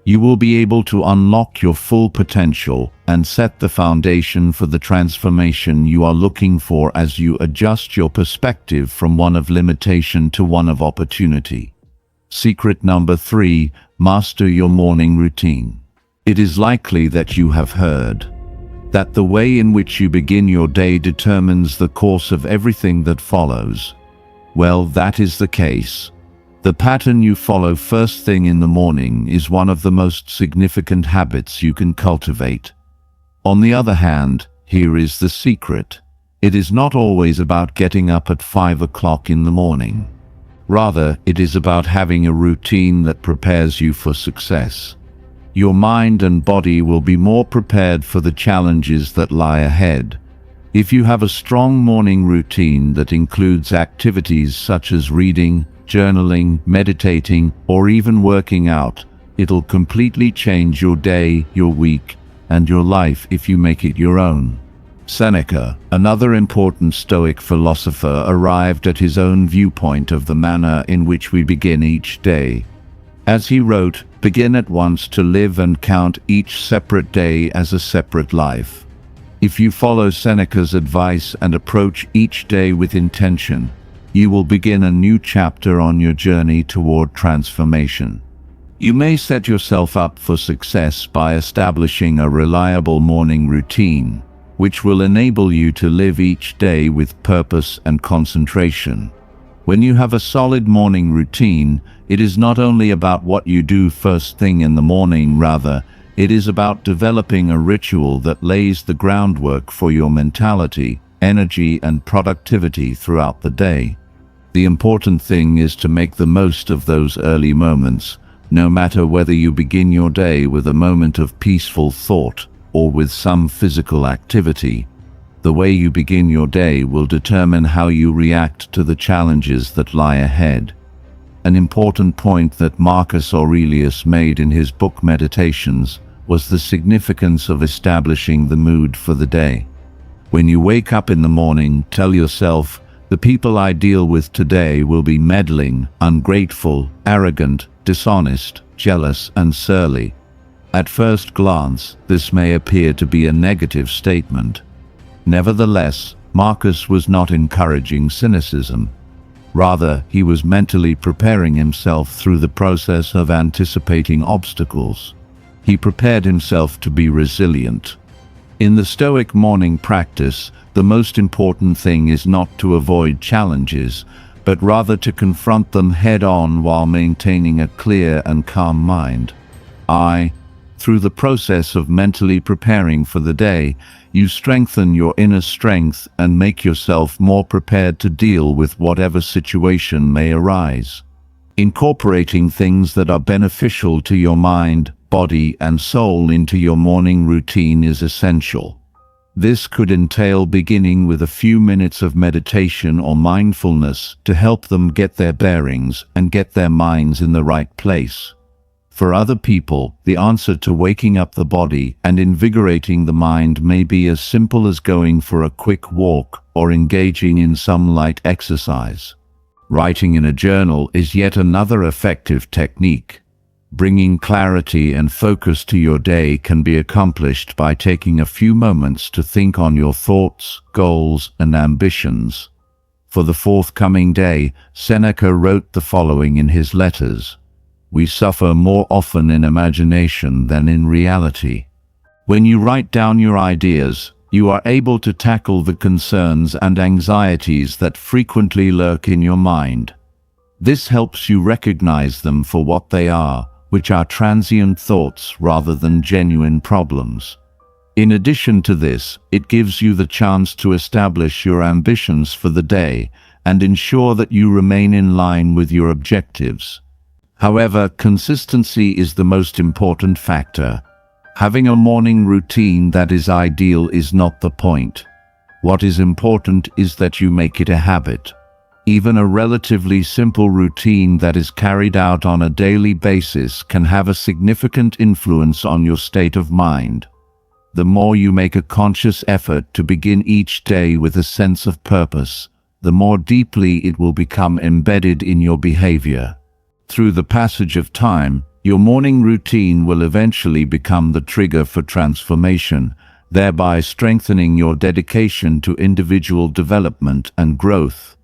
You will be able to unlock your full potential and set the foundation for the transformation you are looking for as you adjust your perspective from one of limitation to one of opportunity. Secret number 3, master your morning routine. It is likely that you have heard that the way in which you begin your day determines the course of everything that follows. Well, that is the case. The pattern you follow first thing in the morning is one of the most significant habits you can cultivate. On the other hand, here is the secret. It is not always about getting up at 5 o'clock in the morning. Rather, it is about having a routine that prepares you for success. Your mind and body will be more prepared for the challenges that lie ahead. If you have a strong morning routine that includes activities such as reading, journaling, meditating, or even working out, it'll completely change your day, your week, and your life if you make it your own. Seneca, another important Stoic philosopher, arrived at his own viewpoint of the manner in which we begin each day. As he wrote, begin at once to live and count each separate day as a separate life. If you follow Seneca's advice and approach each day with intention, you will begin a new chapter on your journey toward transformation. You may set yourself up for success by establishing a reliable morning routine, which will enable you to live each day with purpose and concentration. When you have a solid morning routine, it is not only about what you do first thing in the morning, rather, it is about developing a ritual that lays the groundwork for your mentality, energy, and productivity throughout the day. The important thing is to make the most of those early moments, no matter whether you begin your day with a moment of peaceful thought or with some physical activity. The way you begin your day will determine how you react to the challenges that lie ahead. An important point that Marcus Aurelius made in his book Meditations was the significance of establishing the mood for the day. When you wake up in the morning, tell yourself, the people I deal with today will be meddling, ungrateful, arrogant, dishonest, jealous, and surly. At first glance, this may appear to be a negative statement. Nevertheless, Marcus was not encouraging cynicism. Rather, he was mentally preparing himself through the process of anticipating obstacles. He prepared himself to be resilient. In the Stoic morning practice, the most important thing is not to avoid challenges, but rather to confront them head-on while maintaining a clear and calm mind. Through the process of mentally preparing for the day, you strengthen your inner strength and make yourself more prepared to deal with whatever situation may arise. Incorporating things that are beneficial to your mind, body, and soul into your morning routine is essential. This could entail beginning with a few minutes of meditation or mindfulness to help them get their bearings and get their minds in the right place. For other people, the answer to waking up the body and invigorating the mind may be as simple as going for a quick walk or engaging in some light exercise. Writing in a journal is yet another effective technique. Bringing clarity and focus to your day can be accomplished by taking a few moments to think on your thoughts, goals, and ambitions. For the forthcoming day, Seneca wrote the following in his letters: "We suffer more often in imagination than in reality." When you write down your ideas, you are able to tackle the concerns and anxieties that frequently lurk in your mind. This helps you recognize them for what they are, which are transient thoughts rather than genuine problems. In addition to this, it gives you the chance to establish your ambitions for the day and ensure that you remain in line with your objectives. However, consistency is the most important factor. Having a morning routine that is ideal is not the point. What is important is that you make it a habit. Even a relatively simple routine that is carried out on a daily basis can have a significant influence on your state of mind. The more you make a conscious effort to begin each day with a sense of purpose, the more deeply it will become embedded in your behavior. Through the passage of time, your morning routine will eventually become the trigger for transformation, thereby strengthening your dedication to individual development and growth.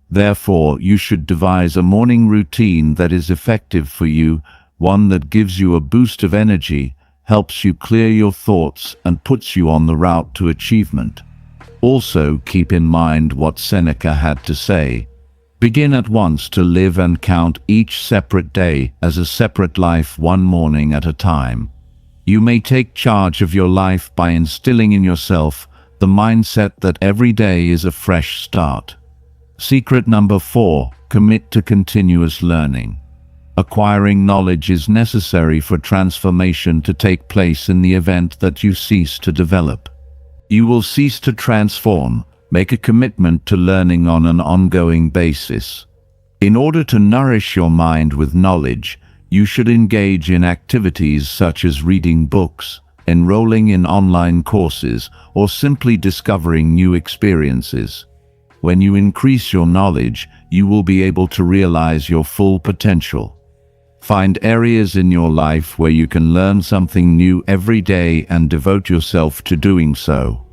Therefore, you should devise a morning routine that is effective for you, one that gives you a boost of energy, helps you clear your thoughts, and puts you on the route to achievement. Also, keep in mind what Seneca had to say. Begin at once to live and count each separate day as a separate life, one morning at a time. You may take charge of your life by instilling in yourself the mindset that every day is a fresh start. Secret number 4, commit to continuous learning. Acquiring knowledge is necessary for transformation to take place in the event that you cease to develop. You will cease to transform. Make a commitment to learning on an ongoing basis. In order to nourish your mind with knowledge, you should engage in activities such as reading books, enrolling in online courses, or simply discovering new experiences. When you increase your knowledge, you will be able to realize your full potential. Find areas in your life where you can learn something new every day and devote yourself to doing so.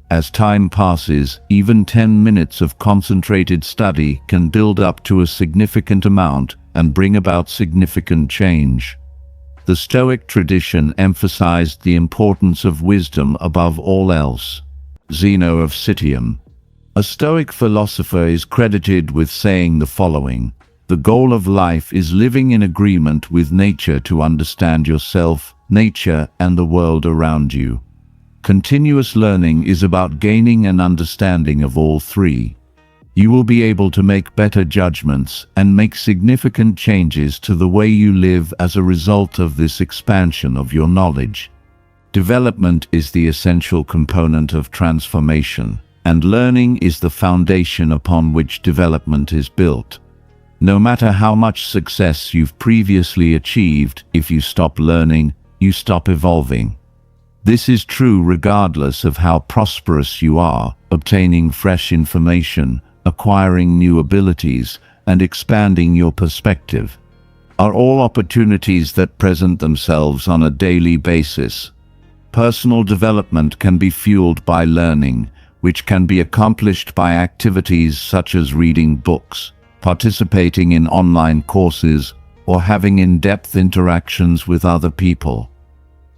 As time passes, even 10 minutes of concentrated study can build up to a significant amount and bring about significant change. The Stoic tradition emphasized the importance of wisdom above all else. Zeno of Citium, a Stoic philosopher, is credited with saying the following: "The goal of life is living in agreement with nature to understand yourself, nature, and the world around you. Continuous learning is about gaining an understanding of all three. You will be able to make better judgments and make significant changes to the way you live as a result of this expansion of your knowledge." Development is the essential component of transformation, and learning is the foundation upon which development is built. No matter how much success you've previously achieved, if you stop learning, you stop evolving. This is true regardless of how prosperous you are. Obtaining fresh information, acquiring new abilities, and expanding your perspective are all opportunities that present themselves on a daily basis. Personal development can be fueled by learning, which can be accomplished by activities such as reading books, participating in online courses, or having in-depth interactions with other people.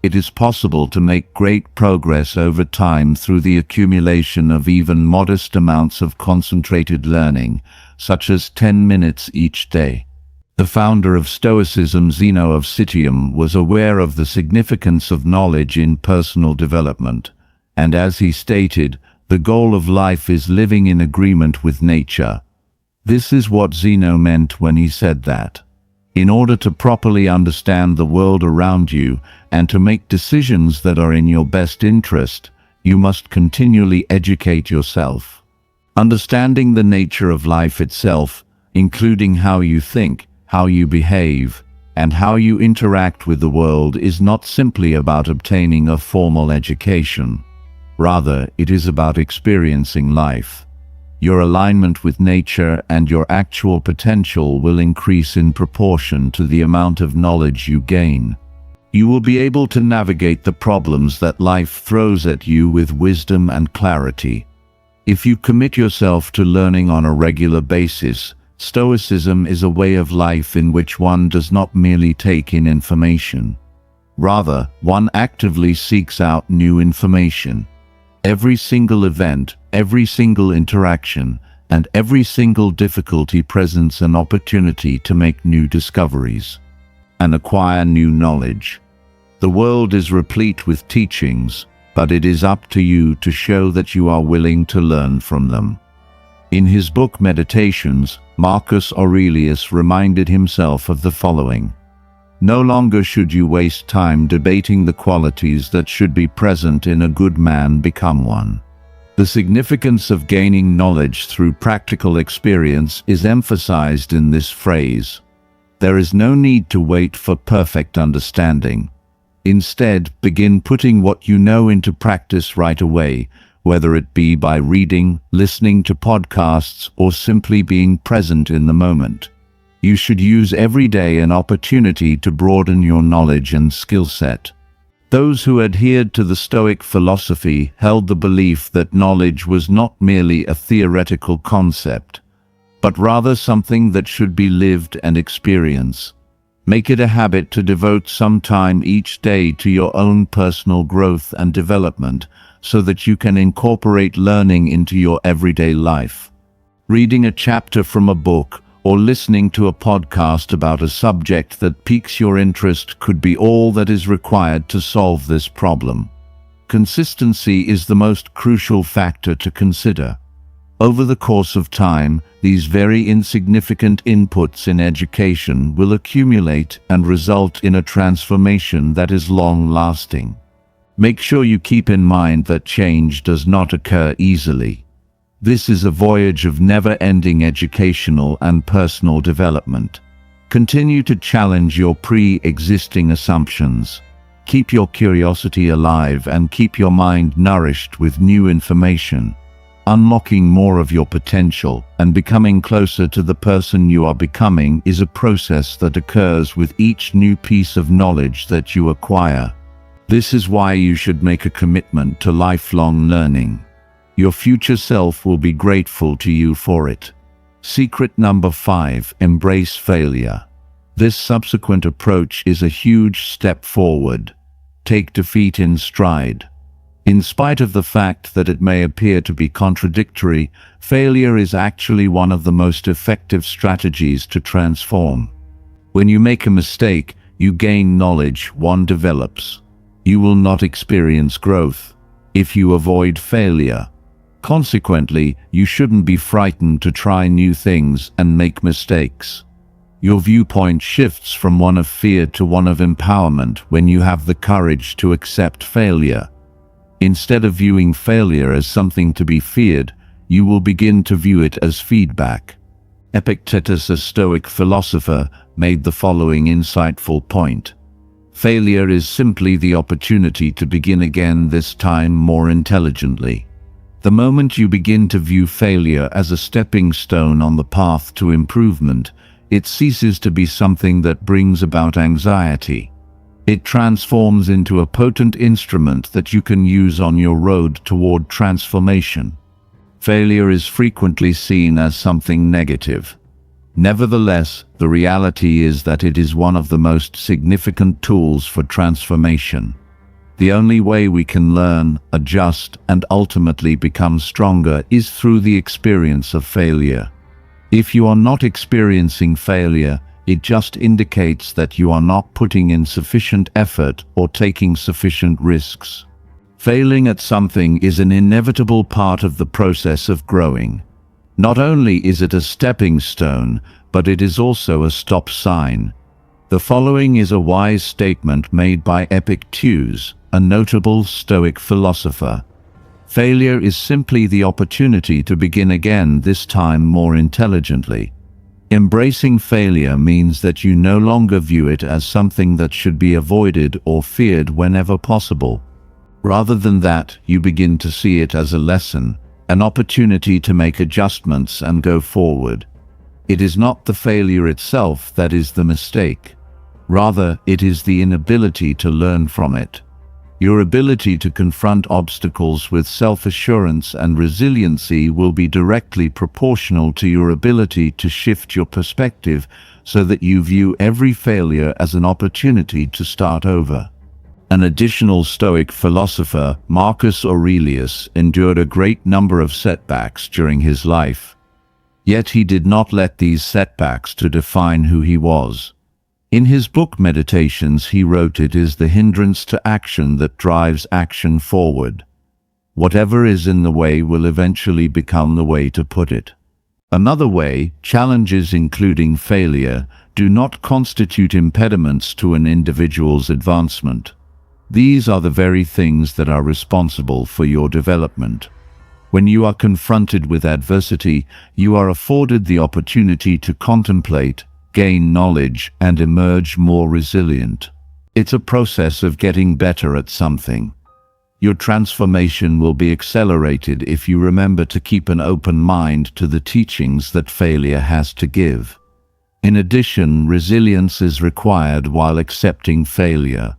It is possible to make great progress over time through the accumulation of even modest amounts of concentrated learning, such as 10 minutes each day. The founder of Stoicism, Zeno of Citium, was aware of the significance of knowledge in personal development, and as he stated, the goal of life is living in agreement with nature. This is what Zeno meant when he said that. In order to properly understand the world around you and to make decisions that are in your best interest, you must continually educate yourself. Understanding the nature of life itself, including how you think, how you behave, and how you interact with the world, is not simply about obtaining a formal education. Rather, it is about experiencing life. Your alignment with nature and your actual potential will increase in proportion to the amount of knowledge you gain. You will be able to navigate the problems that life throws at you with wisdom and clarity. If you commit yourself to learning on a regular basis, Stoicism is a way of life in which one does not merely take in information. Rather, one actively seeks out new information. Every single event, every single interaction, and every single difficulty presents an opportunity to make new discoveries and acquire new knowledge. The world is replete with teachings, but it is up to you to show that you are willing to learn from them. In his book Meditations, Marcus Aurelius reminded himself of the following: "No longer should you waste time debating the qualities that should be present in a good man, become one." The significance of gaining knowledge through practical experience is emphasized in this phrase. There is no need to wait for perfect understanding. Instead, begin putting what you know into practice right away, whether it be by reading, listening to podcasts, or simply being present in the moment. You should use every day an opportunity to broaden your knowledge and skill set. Those who adhered to the Stoic philosophy held the belief that knowledge was not merely a theoretical concept, but rather something that should be lived and experienced. Make it a habit to devote some time each day to your own personal growth and development so that you can incorporate learning into your everyday life. Reading a chapter from a book or listening to a podcast about a subject that piques your interest could be all that is required to solve this problem. Consistency is the most crucial factor to consider. Over the course of time, these very insignificant inputs in education will accumulate and result in a transformation that is long-lasting. Make sure you keep in mind that change does not occur easily. This is a voyage of never-ending educational and personal development. Continue to challenge your pre-existing assumptions. Keep your curiosity alive and keep your mind nourished with new information. Unlocking more of your potential and becoming closer to the person you are becoming is a process that occurs with each new piece of knowledge that you acquire. This is why you should make a commitment to lifelong learning. Your future self will be grateful to you for it. Secret number 5: embrace failure. This subsequent approach is a huge step forward. Take defeat in stride. In spite of the fact that it may appear to be contradictory, failure is actually one of the most effective strategies to transform. When you make a mistake, you gain knowledge, one develops. You will not experience growth if you avoid failure. Consequently, you shouldn't be frightened to try new things and make mistakes. Your viewpoint shifts from one of fear to one of empowerment when you have the courage to accept failure. Instead of viewing failure as something to be feared, you will begin to view it as feedback. Epictetus, a Stoic philosopher, made the following insightful point. Failure is simply the opportunity to begin again, this time more intelligently. The moment you begin to view failure as a stepping stone on the path to improvement, it ceases to be something that brings about anxiety. It transforms into a potent instrument that you can use on your road toward transformation. Failure is frequently seen as something negative. Nevertheless, the reality is that it is one of the most significant tools for transformation. The only way we can learn, adjust, and ultimately become stronger is through the experience of failure. If you are not experiencing failure, it just indicates that you are not putting in sufficient effort or taking sufficient risks. Failing at something is an inevitable part of the process of growing. Not only is it a stepping stone, but it is also a stop sign. The following is a wise statement made by Epictetus, a notable Stoic philosopher. Failure is simply the opportunity to begin again, this time more intelligently. Embracing failure means that you no longer view it as something that should be avoided or feared whenever possible. Rather than that, you begin to see it as a lesson, an opportunity to make adjustments and go forward. It is not the failure itself that is the mistake. Rather, it is the inability to learn from it. Your ability to confront obstacles with self-assurance and resiliency will be directly proportional to your ability to shift your perspective so that you view every failure as an opportunity to start over. An additional Stoic philosopher, Marcus Aurelius, endured a great number of setbacks during his life. Yet he did not let these setbacks to define who he was. In his book Meditations, he wrote, "It is the hindrance to action that drives action forward. Whatever is in the way will eventually become the way to put it." Another way, challenges including failure do not constitute impediments to an individual's advancement. These are the very things that are responsible for your development. When you are confronted with adversity, you are afforded the opportunity to contemplate, gain knowledge, and emerge more resilient. It's a process of getting better at something. Your transformation will be accelerated if you remember to keep an open mind to the teachings that failure has to give. In addition, resilience is required while accepting failure.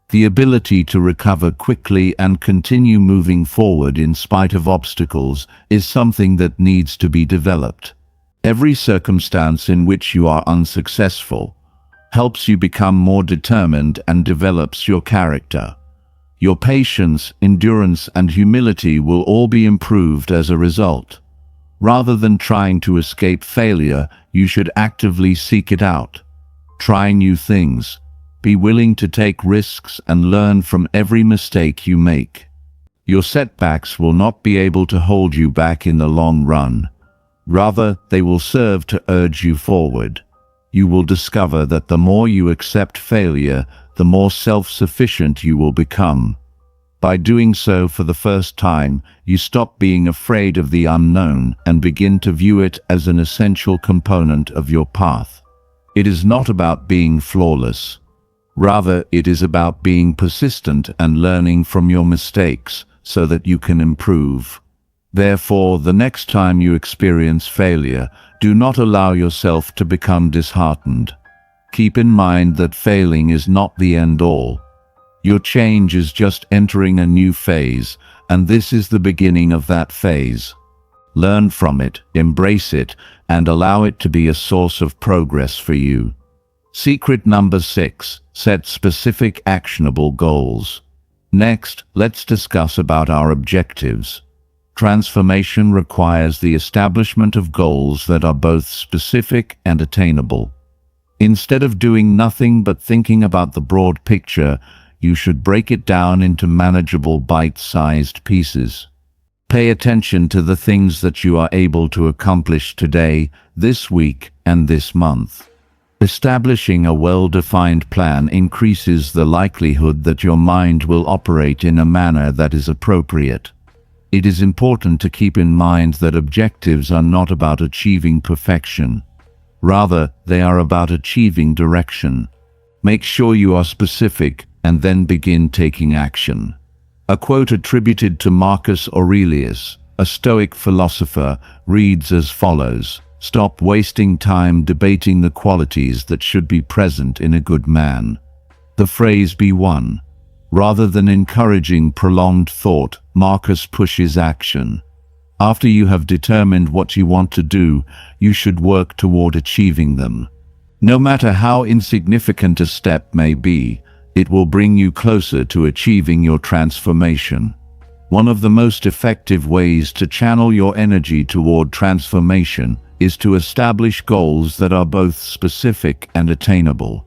The ability to recover quickly and continue moving forward in spite of obstacles is something that needs to be developed. Every circumstance in which you are unsuccessful helps you become more determined and develops your character. Your patience, endurance, and humility will all be improved as a result. Rather than trying to escape failure, you should actively seek it out. Try new things. Be willing to take risks and learn from every mistake you make. Your setbacks will not be able to hold you back in the long run. Rather, they will serve to urge you forward. You will discover that the more you accept failure, the more self-sufficient you will become. By doing so for the first time, you stop being afraid of the unknown and begin to view it as an essential component of your path. It is not about being flawless. Rather, it is about being persistent and learning from your mistakes so that you can improve. Therefore, the next time you experience failure, do not allow yourself to become disheartened. Keep in mind that failing is not the end all. Your change is just entering a new phase, and this is the beginning of that phase. Learn from it, embrace it, and allow it to be a source of progress for you. Secret number 6. Set specific actionable goals. Next, let's discuss about our objectives. Transformation requires the establishment of goals that are both specific and attainable. Instead of doing nothing but thinking about the broad picture, you should break it down into manageable bite-sized pieces. Pay attention to the things that you are able to accomplish today, this week, and this month. Establishing a well-defined plan increases the likelihood that your mind will operate in a manner that is appropriate. It is important to keep in mind that objectives are not about achieving perfection. Rather, they are about achieving direction. Make sure you are specific and then begin taking action. A quote attributed to Marcus Aurelius, a Stoic philosopher, reads as follows: "Stop wasting time debating the qualities that should be present in a good man." The phrase be one. Rather than encouraging prolonged thought, Marcus pushes action. After you have determined what you want to do, you should work toward achieving them. No matter how insignificant a step may be, it will bring you closer to achieving your transformation. One of the most effective ways to channel your energy toward transformation is to establish goals that are both specific and attainable.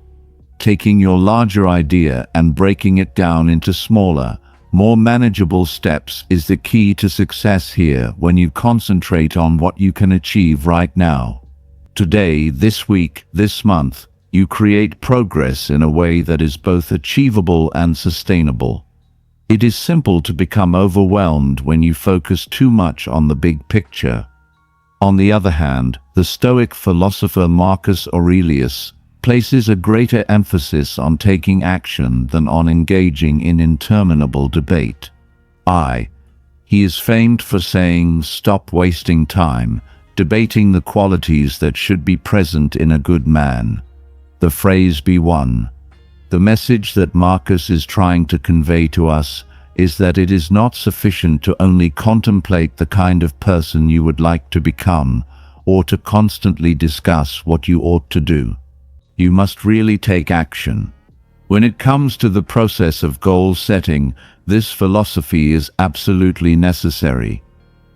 Taking your larger idea and breaking it down into smaller, more manageable steps is the key to success here when you concentrate on what you can achieve right now. Today, this week, this month, you create progress in a way that is both achievable and sustainable. It is simple to become overwhelmed when you focus too much on the big picture. On the other hand, the Stoic philosopher Marcus Aurelius places a greater emphasis on taking action than on engaging in interminable debate. He is famed for saying, "Stop wasting time debating the qualities that should be present in a good man." The phrase be one. The message that Marcus is trying to convey to us is that it is not sufficient to only contemplate the kind of person you would like to become, or to constantly discuss what you ought to do. You must really take action. When it comes to the process of goal setting, this philosophy is absolutely necessary.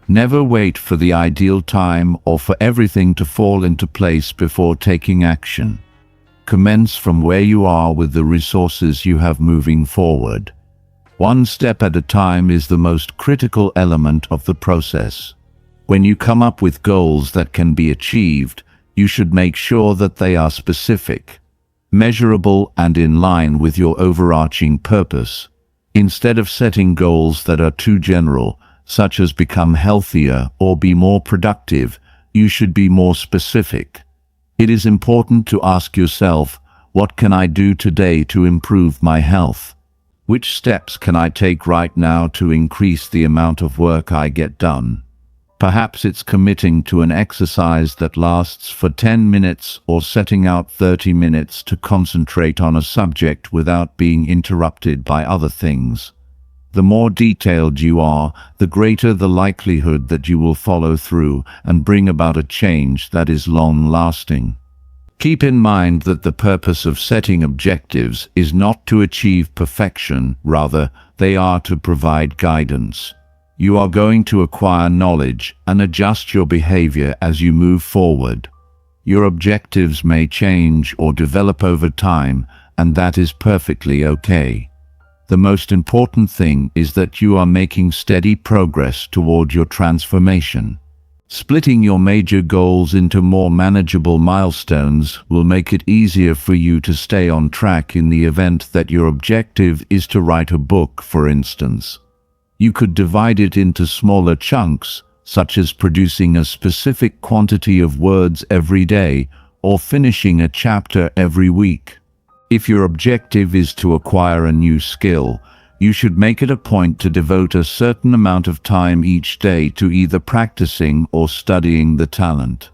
Never wait for the ideal time or for everything to fall into place before taking action. Commence from where you are with the resources you have moving forward. One step at a time is the most critical element of the process. When you come up with goals that can be achieved, you should make sure that they are specific, measurable, and in line with your overarching purpose. Instead of setting goals that are too general, such as become healthier or be more productive, you should be more specific. It is important to ask yourself, what can I do today to improve my health? Which steps can I take right now to increase the amount of work I get done? Perhaps it's committing to an exercise that lasts for 10 minutes or setting out 30 minutes to concentrate on a subject without being interrupted by other things. The more detailed you are, the greater the likelihood that you will follow through and bring about a change that is long-lasting. Keep in mind that the purpose of setting objectives is not to achieve perfection, rather, they are to provide guidance. You are going to acquire knowledge and adjust your behavior as you move forward. Your objectives may change or develop over time, and that is perfectly okay. The most important thing is that you are making steady progress toward your transformation. Splitting your major goals into more manageable milestones will make it easier for you to stay on track in the event that your objective is to write a book, for instance. You could divide it into smaller chunks, such as producing a specific quantity of words every day or finishing a chapter every week. If your objective is to acquire a new skill, You should make it a point to devote a certain amount of time each day to either practicing or studying the talent.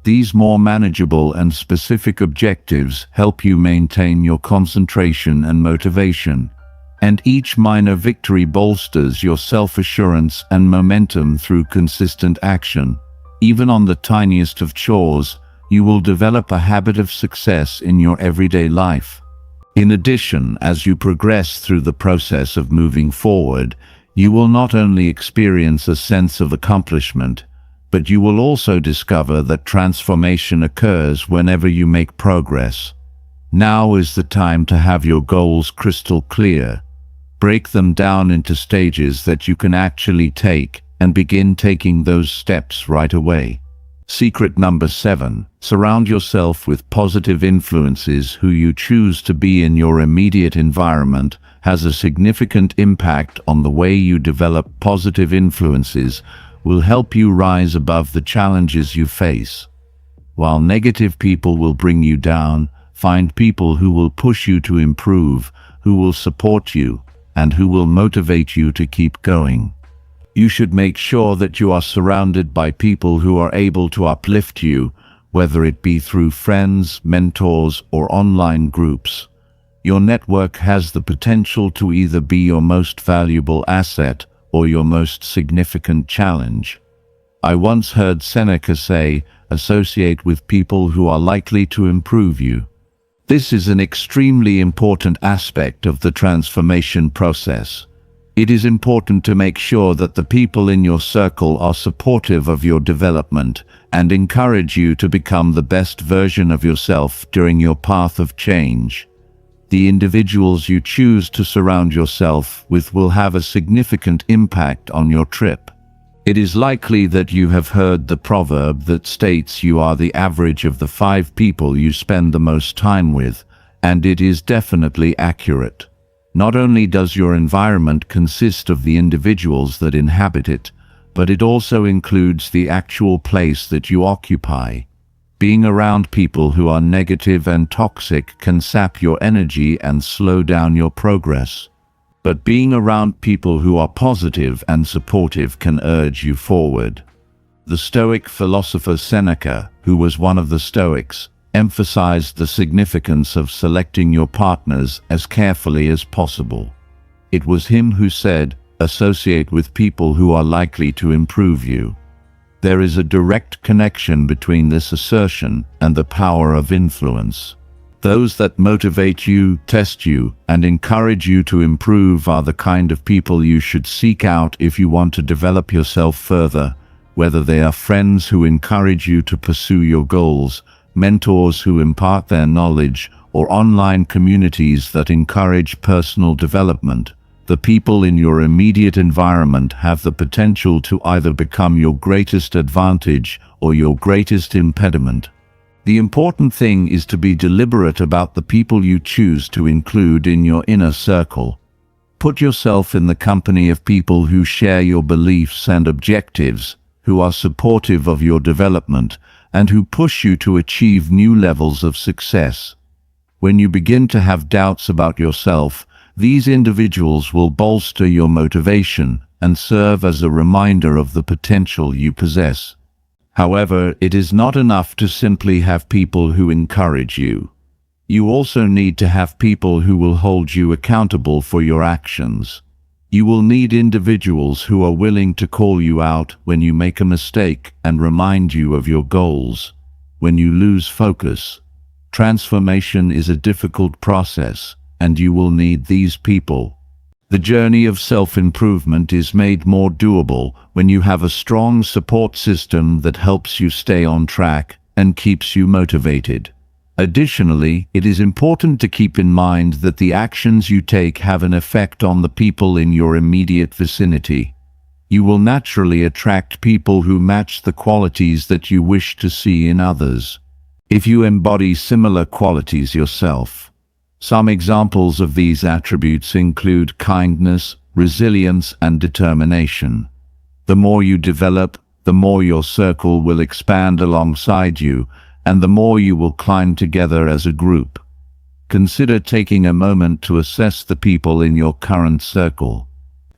These more manageable and specific objectives help you maintain your concentration and motivation, and each minor victory bolsters your self-assurance and momentum through consistent action. Even on the tiniest of chores, you will develop a habit of success in your everyday life. In addition, as you progress through the process of moving forward, you will not only experience a sense of accomplishment, but you will also discover that transformation occurs whenever you make progress. Now is the time to have your goals crystal clear. Break them down into stages that you can actually take, and begin taking those steps right away. Secret number 7. Surround yourself with positive influences. Who you choose to be in your immediate environment has a significant impact on the way you develop. Positive influences will help you rise above the challenges you face. While negative people will bring you down, find people who will push you to improve, who will support you, and who will motivate you to keep going. You should make sure that you are surrounded by people who are able to uplift you, whether it be through friends, mentors, or online groups. Your network has the potential to either be your most valuable asset or your most significant challenge. I once heard Seneca say, "Associate with people who are likely to improve you." This is an extremely important aspect of the transformation process. It is important to make sure that the people in your circle are supportive of your development and encourage you to become the best version of yourself during your path of change. The individuals you choose to surround yourself with will have a significant impact on your trip. It is likely that you have heard the proverb that states you are the average of the 5 people you spend the most time with, and it is definitely accurate. Not only does your environment consist of the individuals that inhabit it, but it also includes the actual place that you occupy. Being around people who are negative and toxic can sap your energy and slow down your progress. But being around people who are positive and supportive can urge you forward. The Stoic philosopher Seneca, who was one of the Stoics, emphasized the significance of selecting your partners as carefully as possible. It was him who said, "Associate with people who are likely to improve you." There is a direct connection between this assertion and the power of influence. Those that motivate you, test you, and encourage you to improve are the kind of people you should seek out if you want to develop yourself further, whether they are friends who encourage you to pursue your goals, mentors who impart their knowledge, or online communities that encourage personal development. The people in your immediate environment have the potential to either become your greatest advantage or your greatest impediment. The important thing is to be deliberate about the people you choose to include in your inner circle. Put yourself in the company of people who share your beliefs and objectives, who are supportive of your development, and who push you to achieve new levels of success. When you begin to have doubts about yourself, these individuals will bolster your motivation and serve as a reminder of the potential you possess. However, it is not enough to simply have people who encourage you. You also need to have people who will hold you accountable for your actions. You will need individuals who are willing to call you out when you make a mistake and remind you of your goals. When you lose focus, transformation is a difficult process, and you will need these people. The journey of self-improvement is made more doable when you have a strong support system that helps you stay on track and keeps you motivated. Additionally, it is important to keep in mind that the actions you take have an effect on the people in your immediate vicinity. You will naturally attract people who match the qualities that you wish to see in others. If you embody similar qualities yourself, some examples of these attributes include kindness, resilience, and determination. The more you develop, the more your circle will expand alongside you, and the more you will climb together as a group. Consider taking a moment to assess the people in your current circle.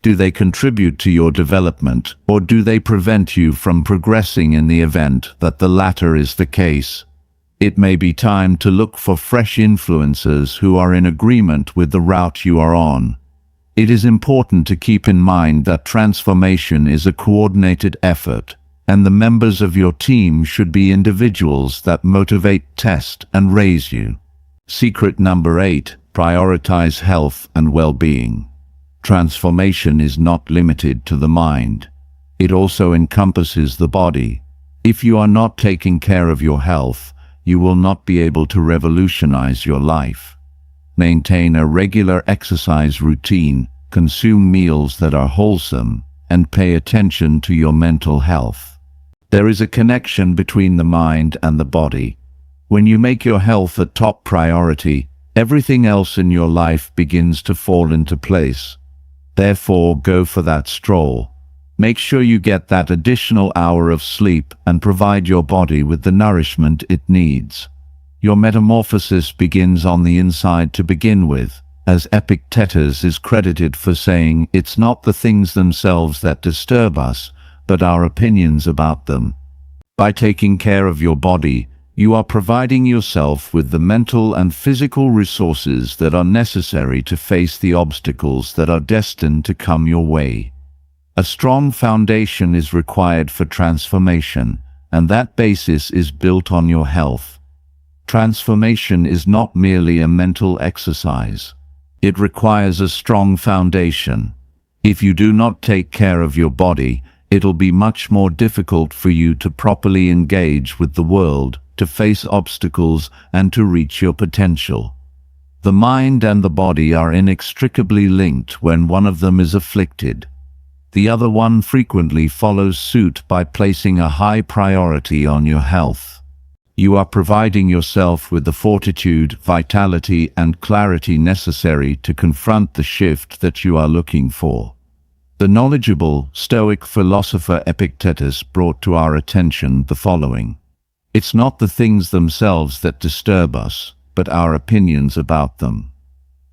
Do they contribute to your development, or do they prevent you from progressing in the event that the latter is the case? It may be time to look for fresh influences who are in agreement with the route you are on. It is important to keep in mind that transformation is a coordinated effort, and the members of your team should be individuals that motivate, test, and raise you. Secret number 8, prioritize health and well-being. Transformation is not limited to the mind. It also encompasses the body. If you are not taking care of your health, you will not be able to revolutionize your life. Maintain a regular exercise routine, consume meals that are wholesome, and pay attention to your mental health. There is a connection between the mind and the body. When you make your health a top priority, everything else in your life begins to fall into place. Therefore, go for that stroll. Make sure you get that additional hour of sleep and provide your body with the nourishment it needs. Your metamorphosis begins on the inside to begin with, as Epictetus is credited for saying, "It's not the things themselves that disturb us, but our opinions about them." By taking care of your body, you are providing yourself with the mental and physical resources that are necessary to face the obstacles that are destined to come your way. A strong foundation is required for transformation, and that basis is built on your health. Transformation is not merely a mental exercise. It requires a strong foundation. If you do not take care of your body, it'll be much more difficult for you to properly engage with the world, to face obstacles, and to reach your potential. The mind and the body are inextricably linked. When one of them is afflicted, the other one frequently follows suit by placing a high priority on your health. You are providing yourself with the fortitude, vitality, and clarity necessary to confront the shift that you are looking for. The knowledgeable Stoic philosopher Epictetus brought to our attention the following: "It's not the things themselves that disturb us, but our opinions about them."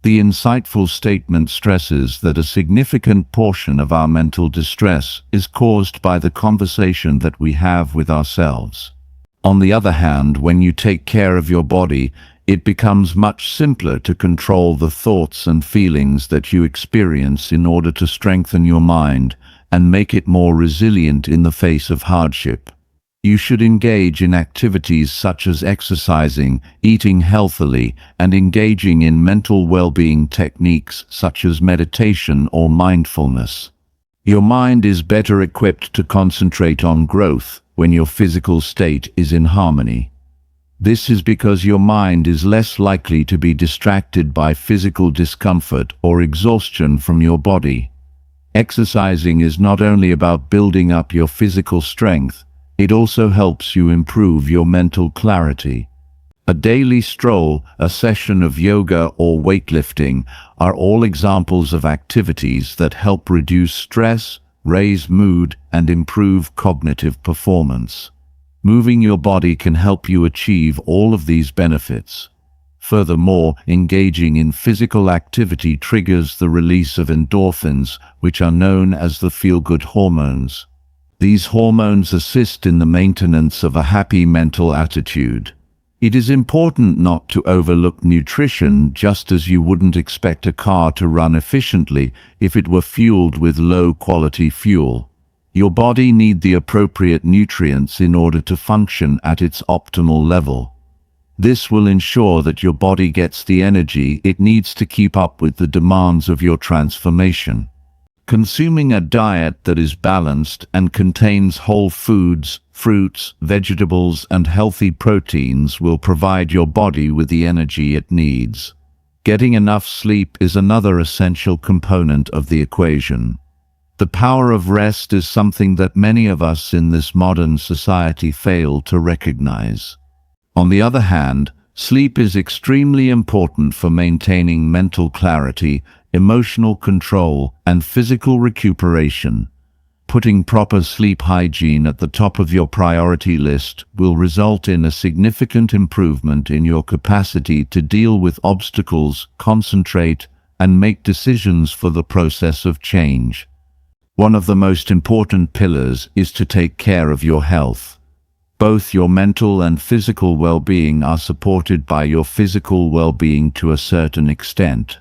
The insightful statement stresses that a significant portion of our mental distress is caused by the conversation that we have with ourselves. On the other hand, when you take care of your body, it becomes much simpler to control the thoughts and feelings that you experience in order to strengthen your mind and make it more resilient in the face of hardship. You should engage in activities such as exercising, eating healthily, and engaging in mental well-being techniques such as meditation or mindfulness. Your mind is better equipped to concentrate on growth when your physical state is in harmony. This is because your mind is less likely to be distracted by physical discomfort or exhaustion from your body. Exercising is not only about building up your physical strength, it also helps you improve your mental clarity. A daily stroll, a session of yoga or weightlifting are all examples of activities that help reduce stress, raise mood, and improve cognitive performance. Moving your body can help you achieve all of these benefits. Furthermore, engaging in physical activity triggers the release of endorphins, which are known as the feel-good hormones. These hormones assist in the maintenance of a happy mental attitude. It is important not to overlook nutrition, just as you wouldn't expect a car to run efficiently if it were fueled with low-quality fuel. Your body needs the appropriate nutrients in order to function at its optimal level. This will ensure that your body gets the energy it needs to keep up with the demands of your transformation. Consuming a diet that is balanced and contains whole foods, fruits, vegetables, and healthy proteins will provide your body with the energy it needs. Getting enough sleep is another essential component of the equation. The power of rest is something that many of us in this modern society fail to recognize. On the other hand, sleep is extremely important for maintaining mental clarity, emotional control, and physical recuperation. putting proper sleep hygiene at the top of your priority list will result in a significant improvement in your capacity to deal with obstacles, concentrate, and make decisions for the process of change. One of the most important pillars is to take care of your health. Both your mental and physical well-being are supported by your physical well-being to a certain extent.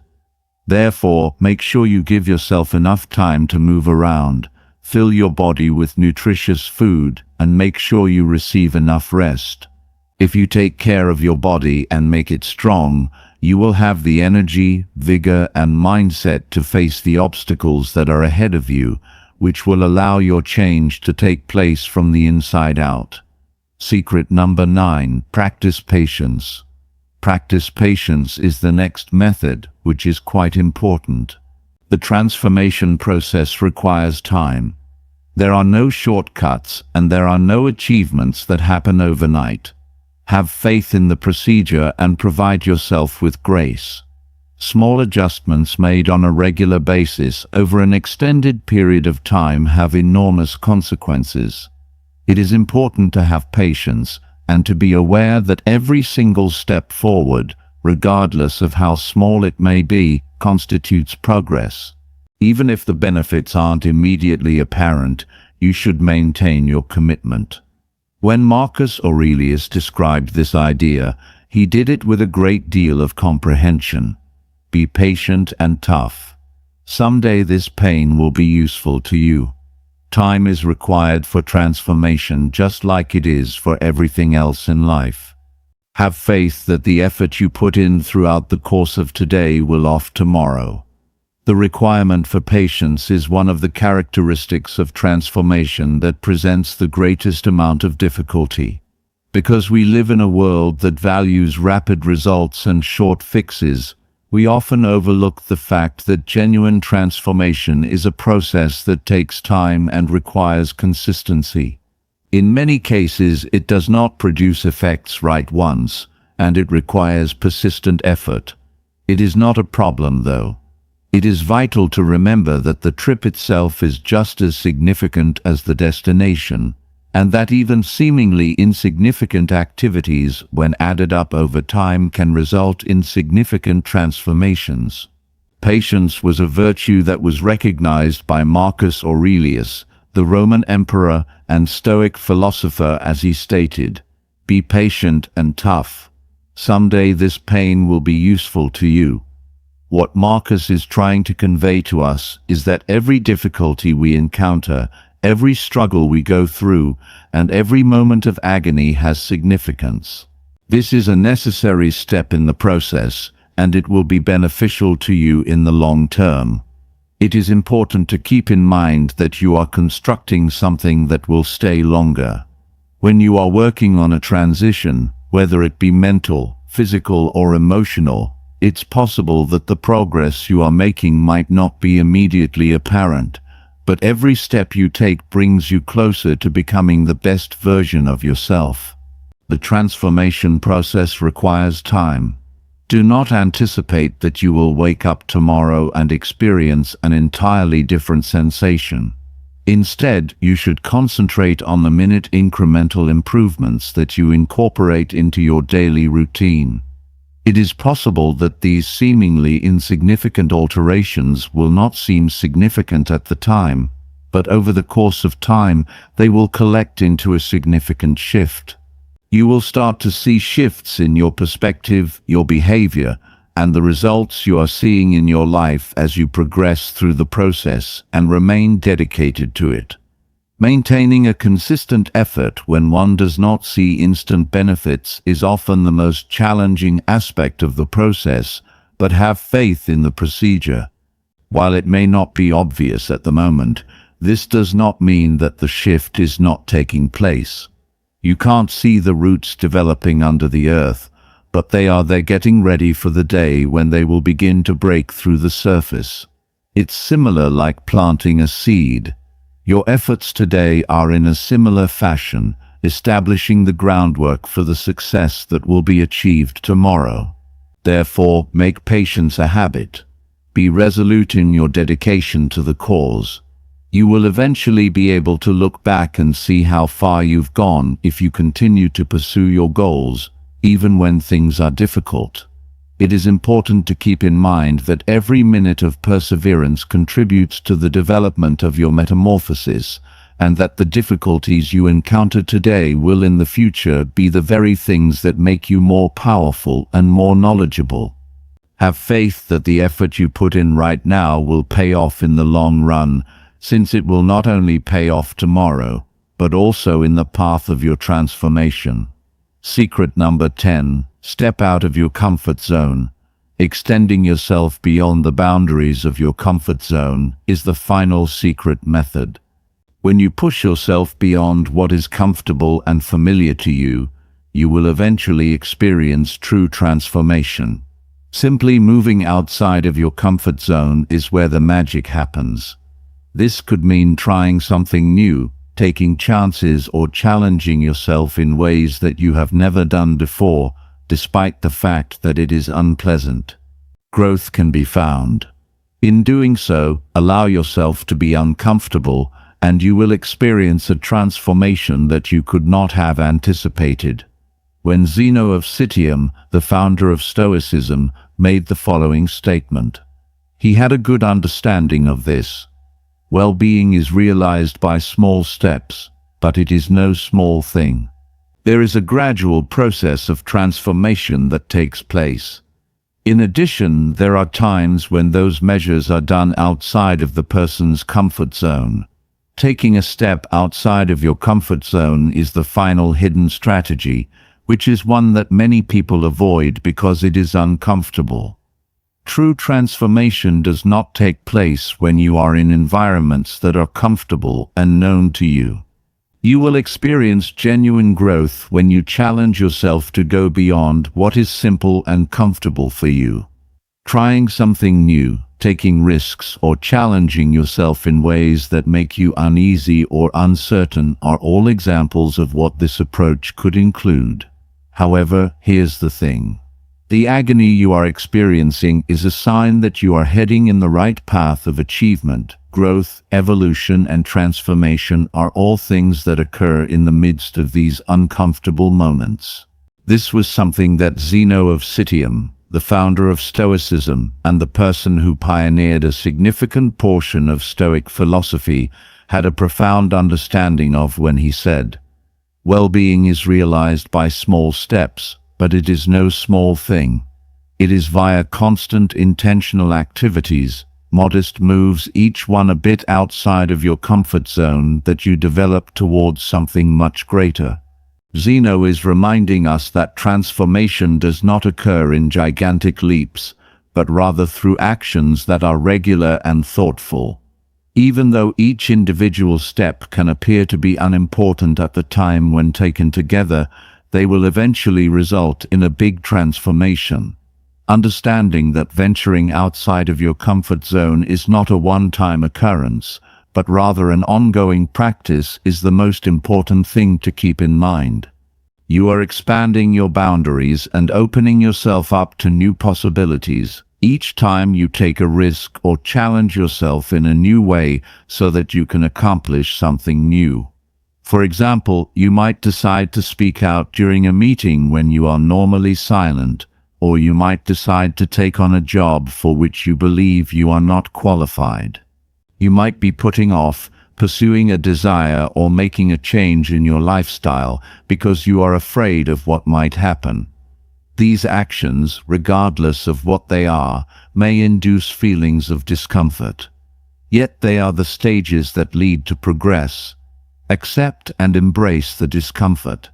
Therefore, make sure you give yourself enough time to move around, fill your body with nutritious food, and make sure you receive enough rest. If you take care of your body and make it strong, you will have the energy, vigor, and mindset to face the obstacles that are ahead of you, which will allow your change to take place from the inside out. Secret number 9, practice patience. Practice patience is the next method, which is quite important. The transformation process requires time. There are no shortcuts, and there are no achievements that happen overnight. Have faith in the procedure and provide yourself with grace. Small adjustments made on a regular basis over an extended period of time have enormous consequences. It is important to have patience and to be aware that every single step forward, regardless of how small it may be, constitutes progress. Even if the benefits aren't immediately apparent, you should maintain your commitment. When Marcus Aurelius described this idea, he did it with a great deal of comprehension. Be patient and tough. Someday this pain will be useful to you. Time is required for transformation, just like it is for everything else in life. Have faith that the effort you put in throughout the course of today will off tomorrow. The requirement for patience is one of the characteristics of transformation that presents the greatest amount of difficulty. Because we live in a world that values rapid results and short fixes, we often overlook the fact that genuine transformation is a process that takes time and requires consistency. In many cases, it does not produce effects right once, and it requires persistent effort. It is not a problem, though. It is vital to remember that the trip itself is just as significant as the destination, and that even seemingly insignificant activities, when added up over time, can result in significant transformations. Patience was a virtue that was recognized by Marcus Aurelius, the Roman emperor and Stoic philosopher, as he stated, "Be patient and tough. Someday this pain will be useful to you." What Marcus is trying to convey to us is that every difficulty we encounter, every struggle we go through, and every moment of agony has significance. This is a necessary step in the process, and it will be beneficial to you in the long term. It is important to keep in mind that you are constructing something that will stay longer. When you are working on a transition, whether it be mental, physical, or emotional, it's possible that the progress you are making might not be immediately apparent, but every step you take brings you closer to becoming the best version of yourself. The transformation process requires time. Do not anticipate that you will wake up tomorrow and experience an entirely different sensation. Instead, you should concentrate on the minute incremental improvements that you incorporate into your daily routine. It is possible that these seemingly insignificant alterations will not seem significant at the time, but over the course of time, they will collect into a significant shift. You will start to see shifts in your perspective, your behavior, and the results you are seeing in your life as you progress through the process and remain dedicated to it. Maintaining a consistent effort when one does not see instant benefits is often the most challenging aspect of the process, but have faith in the procedure. While it may not be obvious at the moment, this does not mean that the shift is not taking place. You can't see the roots developing under the earth, but they are there, getting ready for the day when they will begin to break through the surface. It's similar like planting a seed. Your efforts today are in a similar fashion, establishing the groundwork for the success that will be achieved tomorrow. Therefore, make patience a habit. Be resolute in your dedication to the cause. You will eventually be able to look back and see how far you've gone if you continue to pursue your goals, even when things are difficult. It is important to keep in mind that every minute of perseverance contributes to the development of your metamorphosis, and that the difficulties you encounter today will in the future be the very things that make you more powerful and more knowledgeable. Have faith that the effort you put in right now will pay off in the long run, since it will not only pay off tomorrow, but also in the path of your transformation. Secret number 10. Step out of your comfort zone. Extending yourself beyond the boundaries of your comfort zone is the final secret method. When you push yourself beyond what is comfortable and familiar to you, you will eventually experience true transformation. Simply moving outside of your comfort zone is where the magic happens. This could mean trying something new, taking chances, or challenging yourself in ways that you have never done before, despite the fact that it is unpleasant. Growth can be found. In doing so, allow yourself to be uncomfortable, and you will experience a transformation that you could not have anticipated. When Zeno of Citium, the founder of Stoicism, made the following statement, he had a good understanding of this. Well-being is realized by small steps, but it is no small thing. There is a gradual process of transformation that takes place. In addition, there are times when those measures are done outside of the person's comfort zone. Taking a step outside of your comfort zone is the final hidden strategy, which is one that many people avoid because it is uncomfortable. True transformation does not take place when you are in environments that are comfortable and known to you. You will experience genuine growth when you challenge yourself to go beyond what is simple and comfortable for you. Trying something new, taking risks, or challenging yourself in ways that make you uneasy or uncertain are all examples of what this approach could include. However, here's the thing. The agony you are experiencing is a sign that you are heading in the right path of achievement. Growth, evolution, and transformation are all things that occur in the midst of these uncomfortable moments. This was something that Zeno of Citium, the founder of Stoicism and the person who pioneered a significant portion of Stoic philosophy, had a profound understanding of when he said, "Well-being is realized by small steps, but it is no small thing. It is via constant intentional activities, modest moves, each one a bit outside of your comfort zone, that you develop towards something much greater." Zeno is reminding us that transformation does not occur in gigantic leaps, but rather through actions that are regular and thoughtful. Even though each individual step can appear to be unimportant at the time, when taken together, they will eventually result in a big transformation. Understanding that venturing outside of your comfort zone is not a one-time occurrence, but rather an ongoing practice, is the most important thing to keep in mind. You are expanding your boundaries and opening yourself up to new possibilities each time you take a risk or challenge yourself in a new way so that you can accomplish something new. For example, you might decide to speak out during a meeting when you are normally silent, or you might decide to take on a job for which you believe you are not qualified. You might be putting off pursuing a desire or making a change in your lifestyle because you are afraid of what might happen. These actions, regardless of what they are, may induce feelings of discomfort. Yet they are the stages that lead to progress. Accept and embrace the discomfort.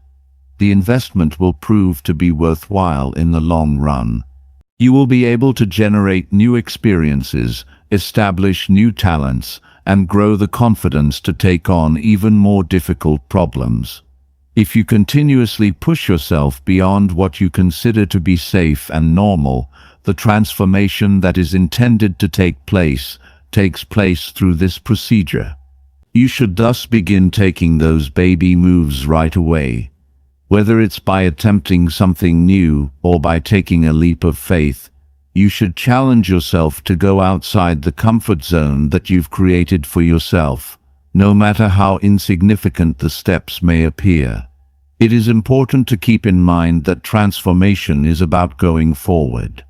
The investment will prove to be worthwhile in the long run. You will be able to generate new experiences, establish new talents, and grow the confidence to take on even more difficult problems. If you continuously push yourself beyond what you consider to be safe and normal, the transformation that is intended to take place takes place through this procedure. You should thus begin taking those baby moves right away. Whether it's by attempting something new or by taking a leap of faith, You should challenge yourself to go outside the comfort zone that you've created for yourself, no matter how insignificant the steps may appear. It is important to keep in mind that transformation is about going forward.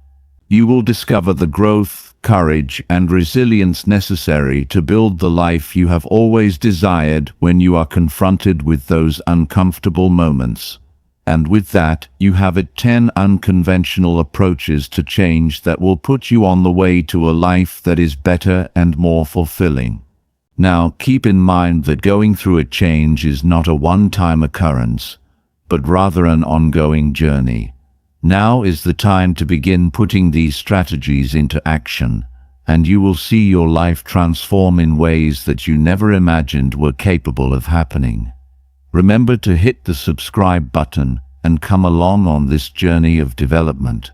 You will discover the growth, courage, and resilience necessary to build the life you have always desired when you are confronted with those uncomfortable moments. And with that, you have 10 unconventional approaches to change that will put you on the way to a life that is better and more fulfilling. Now, keep in mind that going through a change is not a one-time occurrence, but rather an ongoing journey. Now is the time to begin putting these strategies into action, and you will see your life transform in ways that you never imagined were capable of happening. Remember to hit the subscribe button and come along on this journey of development.